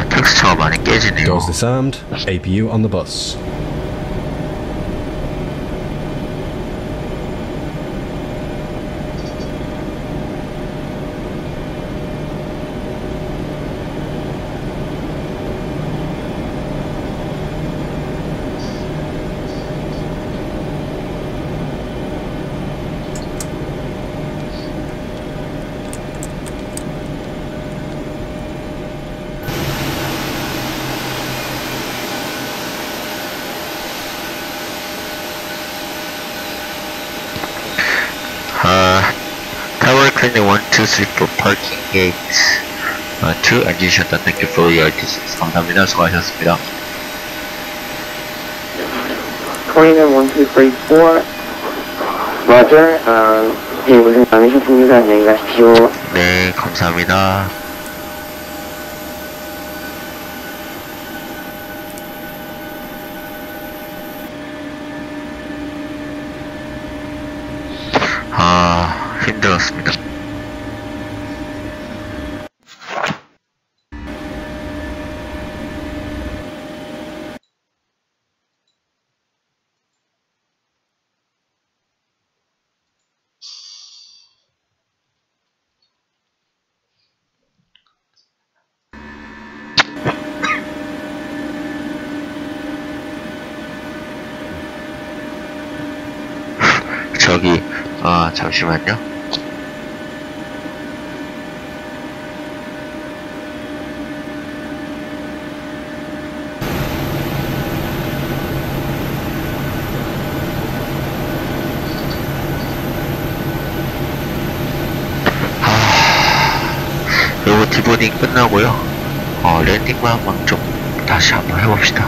[SPEAKER 4] 텍스처가 많이 깨지네요.
[SPEAKER 2] Doors disarmed, APU on the bus.
[SPEAKER 4] Tower cleaning 1, 2, 3 for parking gate 2 engine shutdown. Thank you for your assistance. 감사합니다. 수고하셨습니다.
[SPEAKER 5] Korean 1234. Roger. 예, 고생 많으셨습니다. 안녕히 가십시오.
[SPEAKER 4] 네, 감사합니다. 힘들었습니다. 저기, 잠시만요. 요거 디보딩 끝나고요. 랜딩만 한번 좀 다시 한번 해봅시다.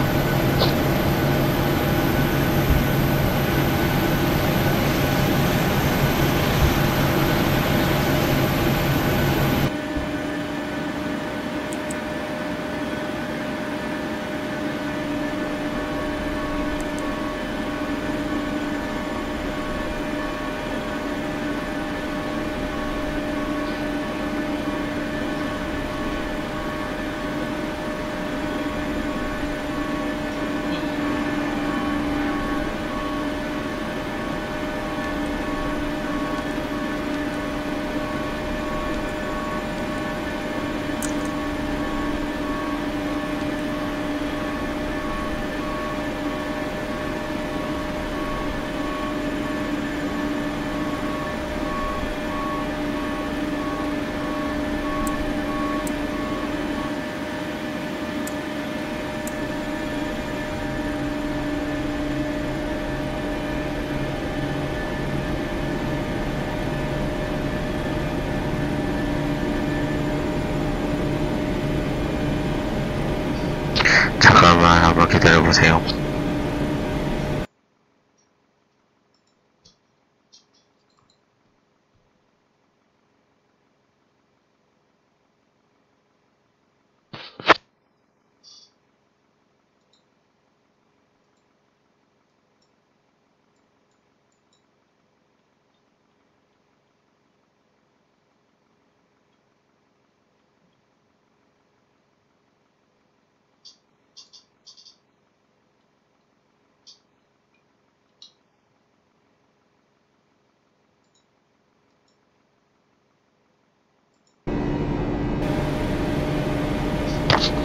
[SPEAKER 4] 잠깐만 한번 기다려보세요.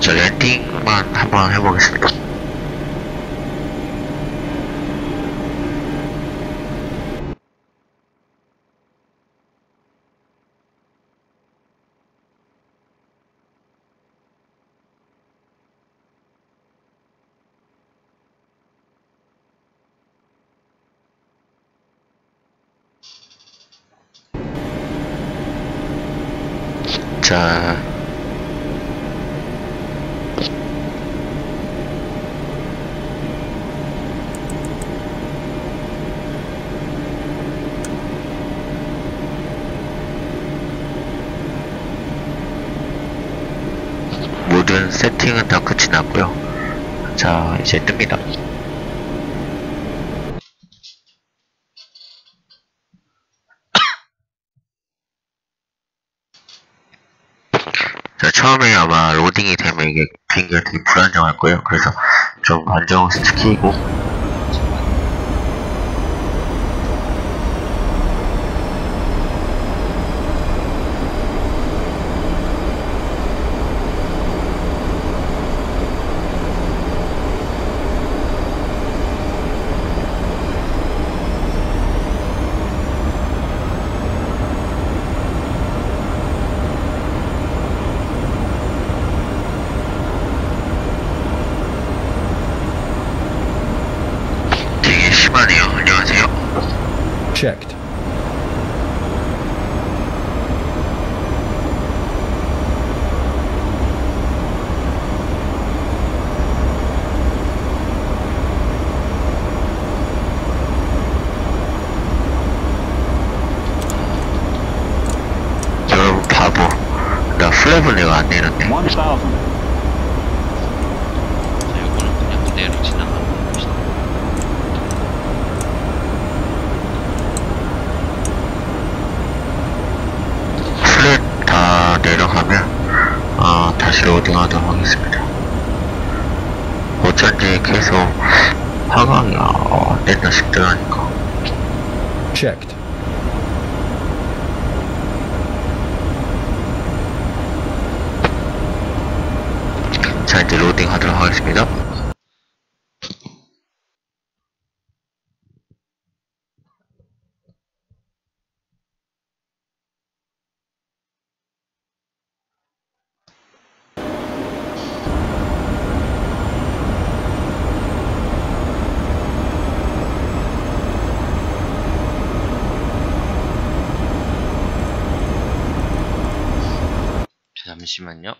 [SPEAKER 4] 저 랜딩만 한번 해보겠습니다. 자, 일단 세팅은 다 끝이 났고요. 자, 이제 뜹니다. 자, 처음에 아마 로딩이 되면 이게 비행기가 되게 불안정할 거예요. 그래서 좀 안정을 시키고
[SPEAKER 2] checked.
[SPEAKER 4] 여러분 바보. 나 플랩을 내가 안 내렸네.
[SPEAKER 10] 자, 요거는 그냥 그대로 지나가는 겁니다.
[SPEAKER 4] 플랫 다 내려가면 다시 로딩하도록 하겠습니다. 어쩐지 계속 하강이 안 된다 싶더라니까.
[SPEAKER 2] Checked.
[SPEAKER 4] 자, 이제 로딩 하도록 하겠습니다.
[SPEAKER 10] 잠시만요.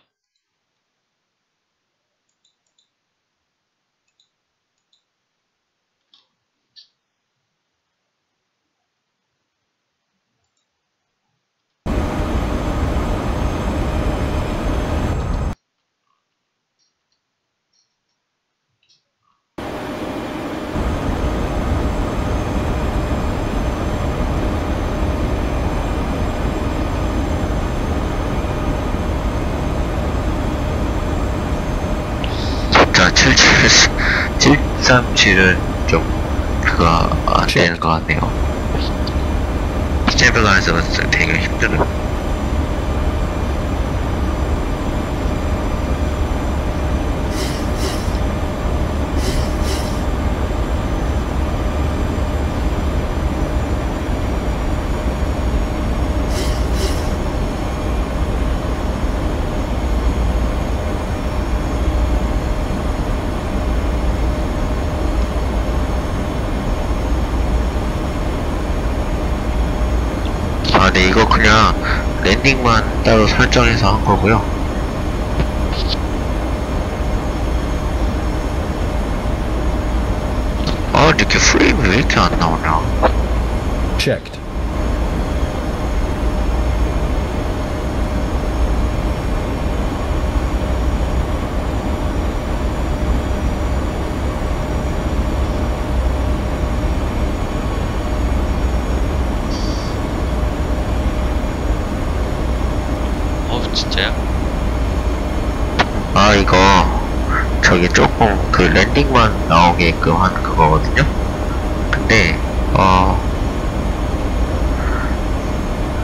[SPEAKER 4] 자, 737은 좀 그거 안 되는 것 같네요. 스테빌라이저가 되게 힘들어요. 네, 이거 그냥 랜딩만 따로 설정해서 한 거고요. 이렇게 프레임이 왜 이렇게 안 나오냐?
[SPEAKER 2] Checked.
[SPEAKER 10] 진짜요?
[SPEAKER 4] 이거 저기 조금 그 랜딩만 나오게끔 한 그거거든요. 근데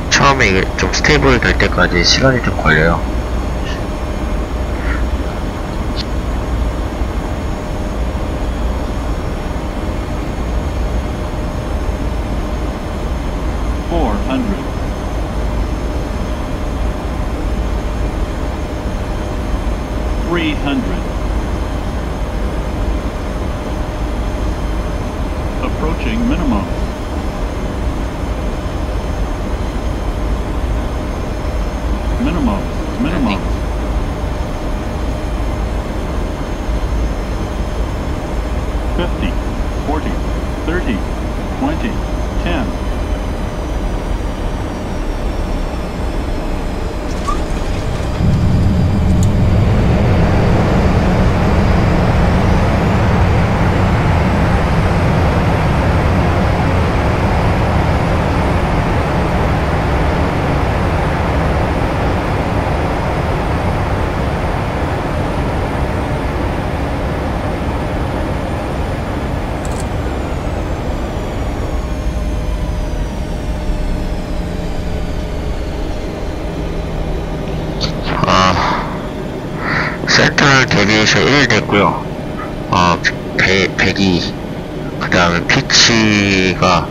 [SPEAKER 4] 처음에 이게 좀 스테이블 될 때까지 시간이 좀 걸려요.
[SPEAKER 12] Approaching minimum. Minimum. 50, 40, 30, 20, 10.
[SPEAKER 4] 배기에서 1 됐고요. 배기, 그 다음에 피치가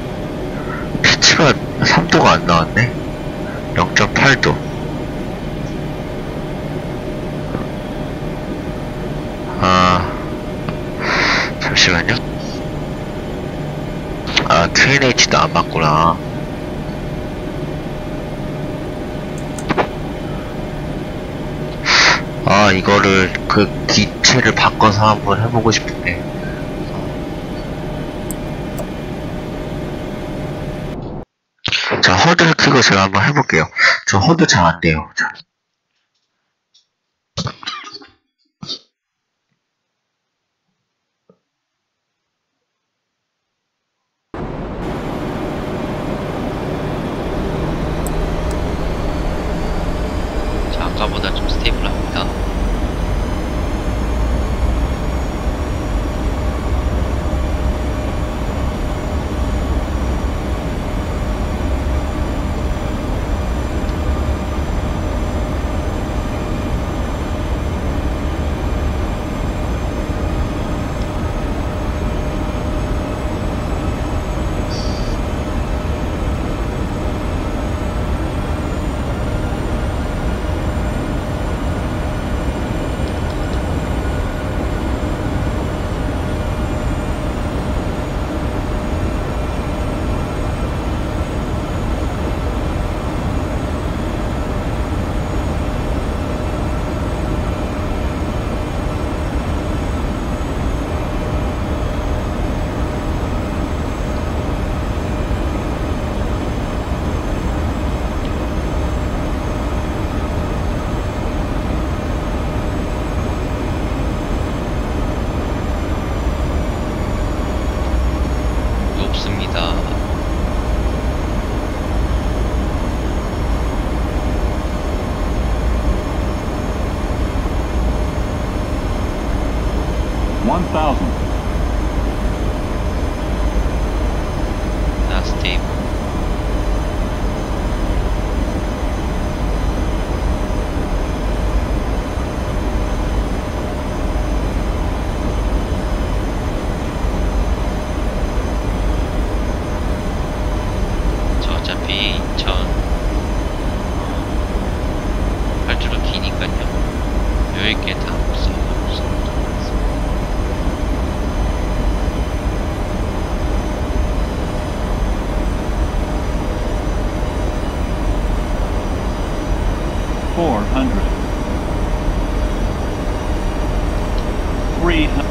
[SPEAKER 4] 3도가 안 나왔네? 0.8도. 잠시만요. TNH도 안 맞구나. 이거를 기체를 바꿔서 한번 해보고 싶은데. 자, 허드를 켜고 제가 한번 해볼게요. 저 허드 잘 안 돼요. 자.
[SPEAKER 10] 아까보다 좀 스테이블합니다.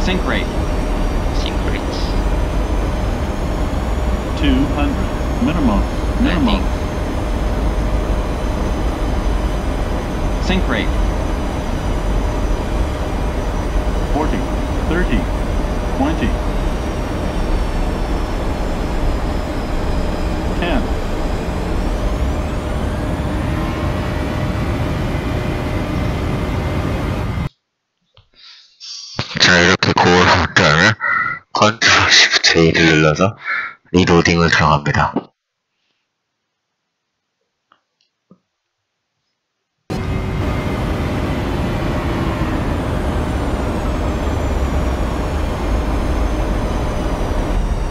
[SPEAKER 12] Sink rate.
[SPEAKER 10] Sink rates.
[SPEAKER 12] 200. Minimum. Minimum. Sink rate. 40. 30. 20. 10.
[SPEAKER 4] 자, 이렇게 고를 한 다음에 컨트롤 시프트 A를 눌러서 리로딩을 들어갑니다.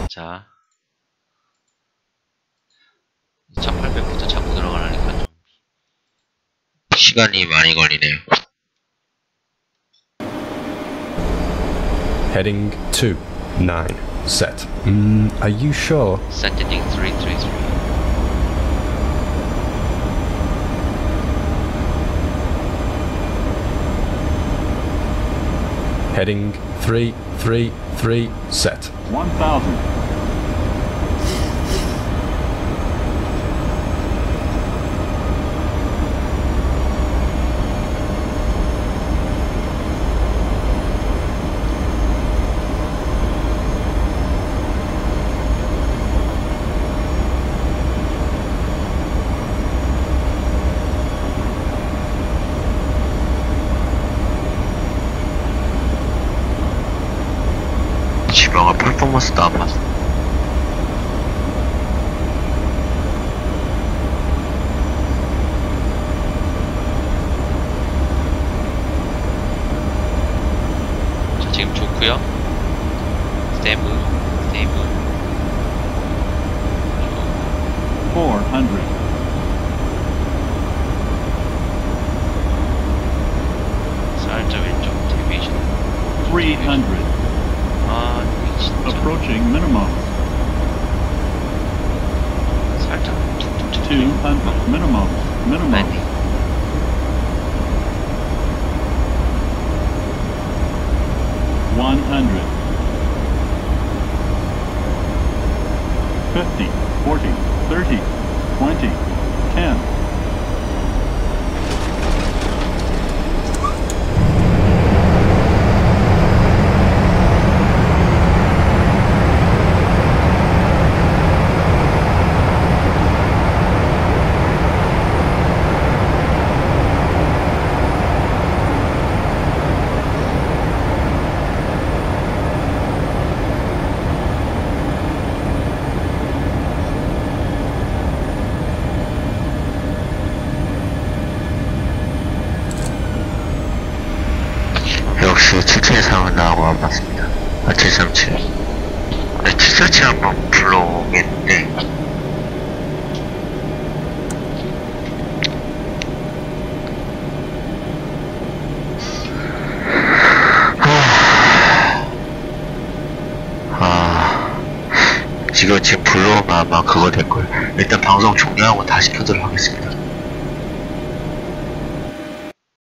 [SPEAKER 10] 자, 2800부터 자꾸 들어가려니까 좀
[SPEAKER 4] 시간이 많이 걸리네요.
[SPEAKER 2] Heading 2, 9, set. Are you sure?
[SPEAKER 10] Setting 333.
[SPEAKER 2] Heading 333, set.
[SPEAKER 12] 1000.
[SPEAKER 4] 지방아 퍼포먼스도 안 맞아.
[SPEAKER 10] 좋고요. 스테이브
[SPEAKER 12] 400.
[SPEAKER 10] 살짝 왼쪽 데비에이션
[SPEAKER 12] 300.
[SPEAKER 10] 아 여기 진짜
[SPEAKER 12] Approaching minimum.
[SPEAKER 10] 살짝
[SPEAKER 12] 200. Minimum.
[SPEAKER 10] 랜딩
[SPEAKER 12] 100. 50, 40, 30, 20, 10.
[SPEAKER 4] 역시 777 상은 나오고 안 봤습니다. 737. 네, 777 한번 불러오겠는데 지금 불러오면 아마 그거 될걸. 일단 방송 종료하고 다시 켜도록 하겠습니다.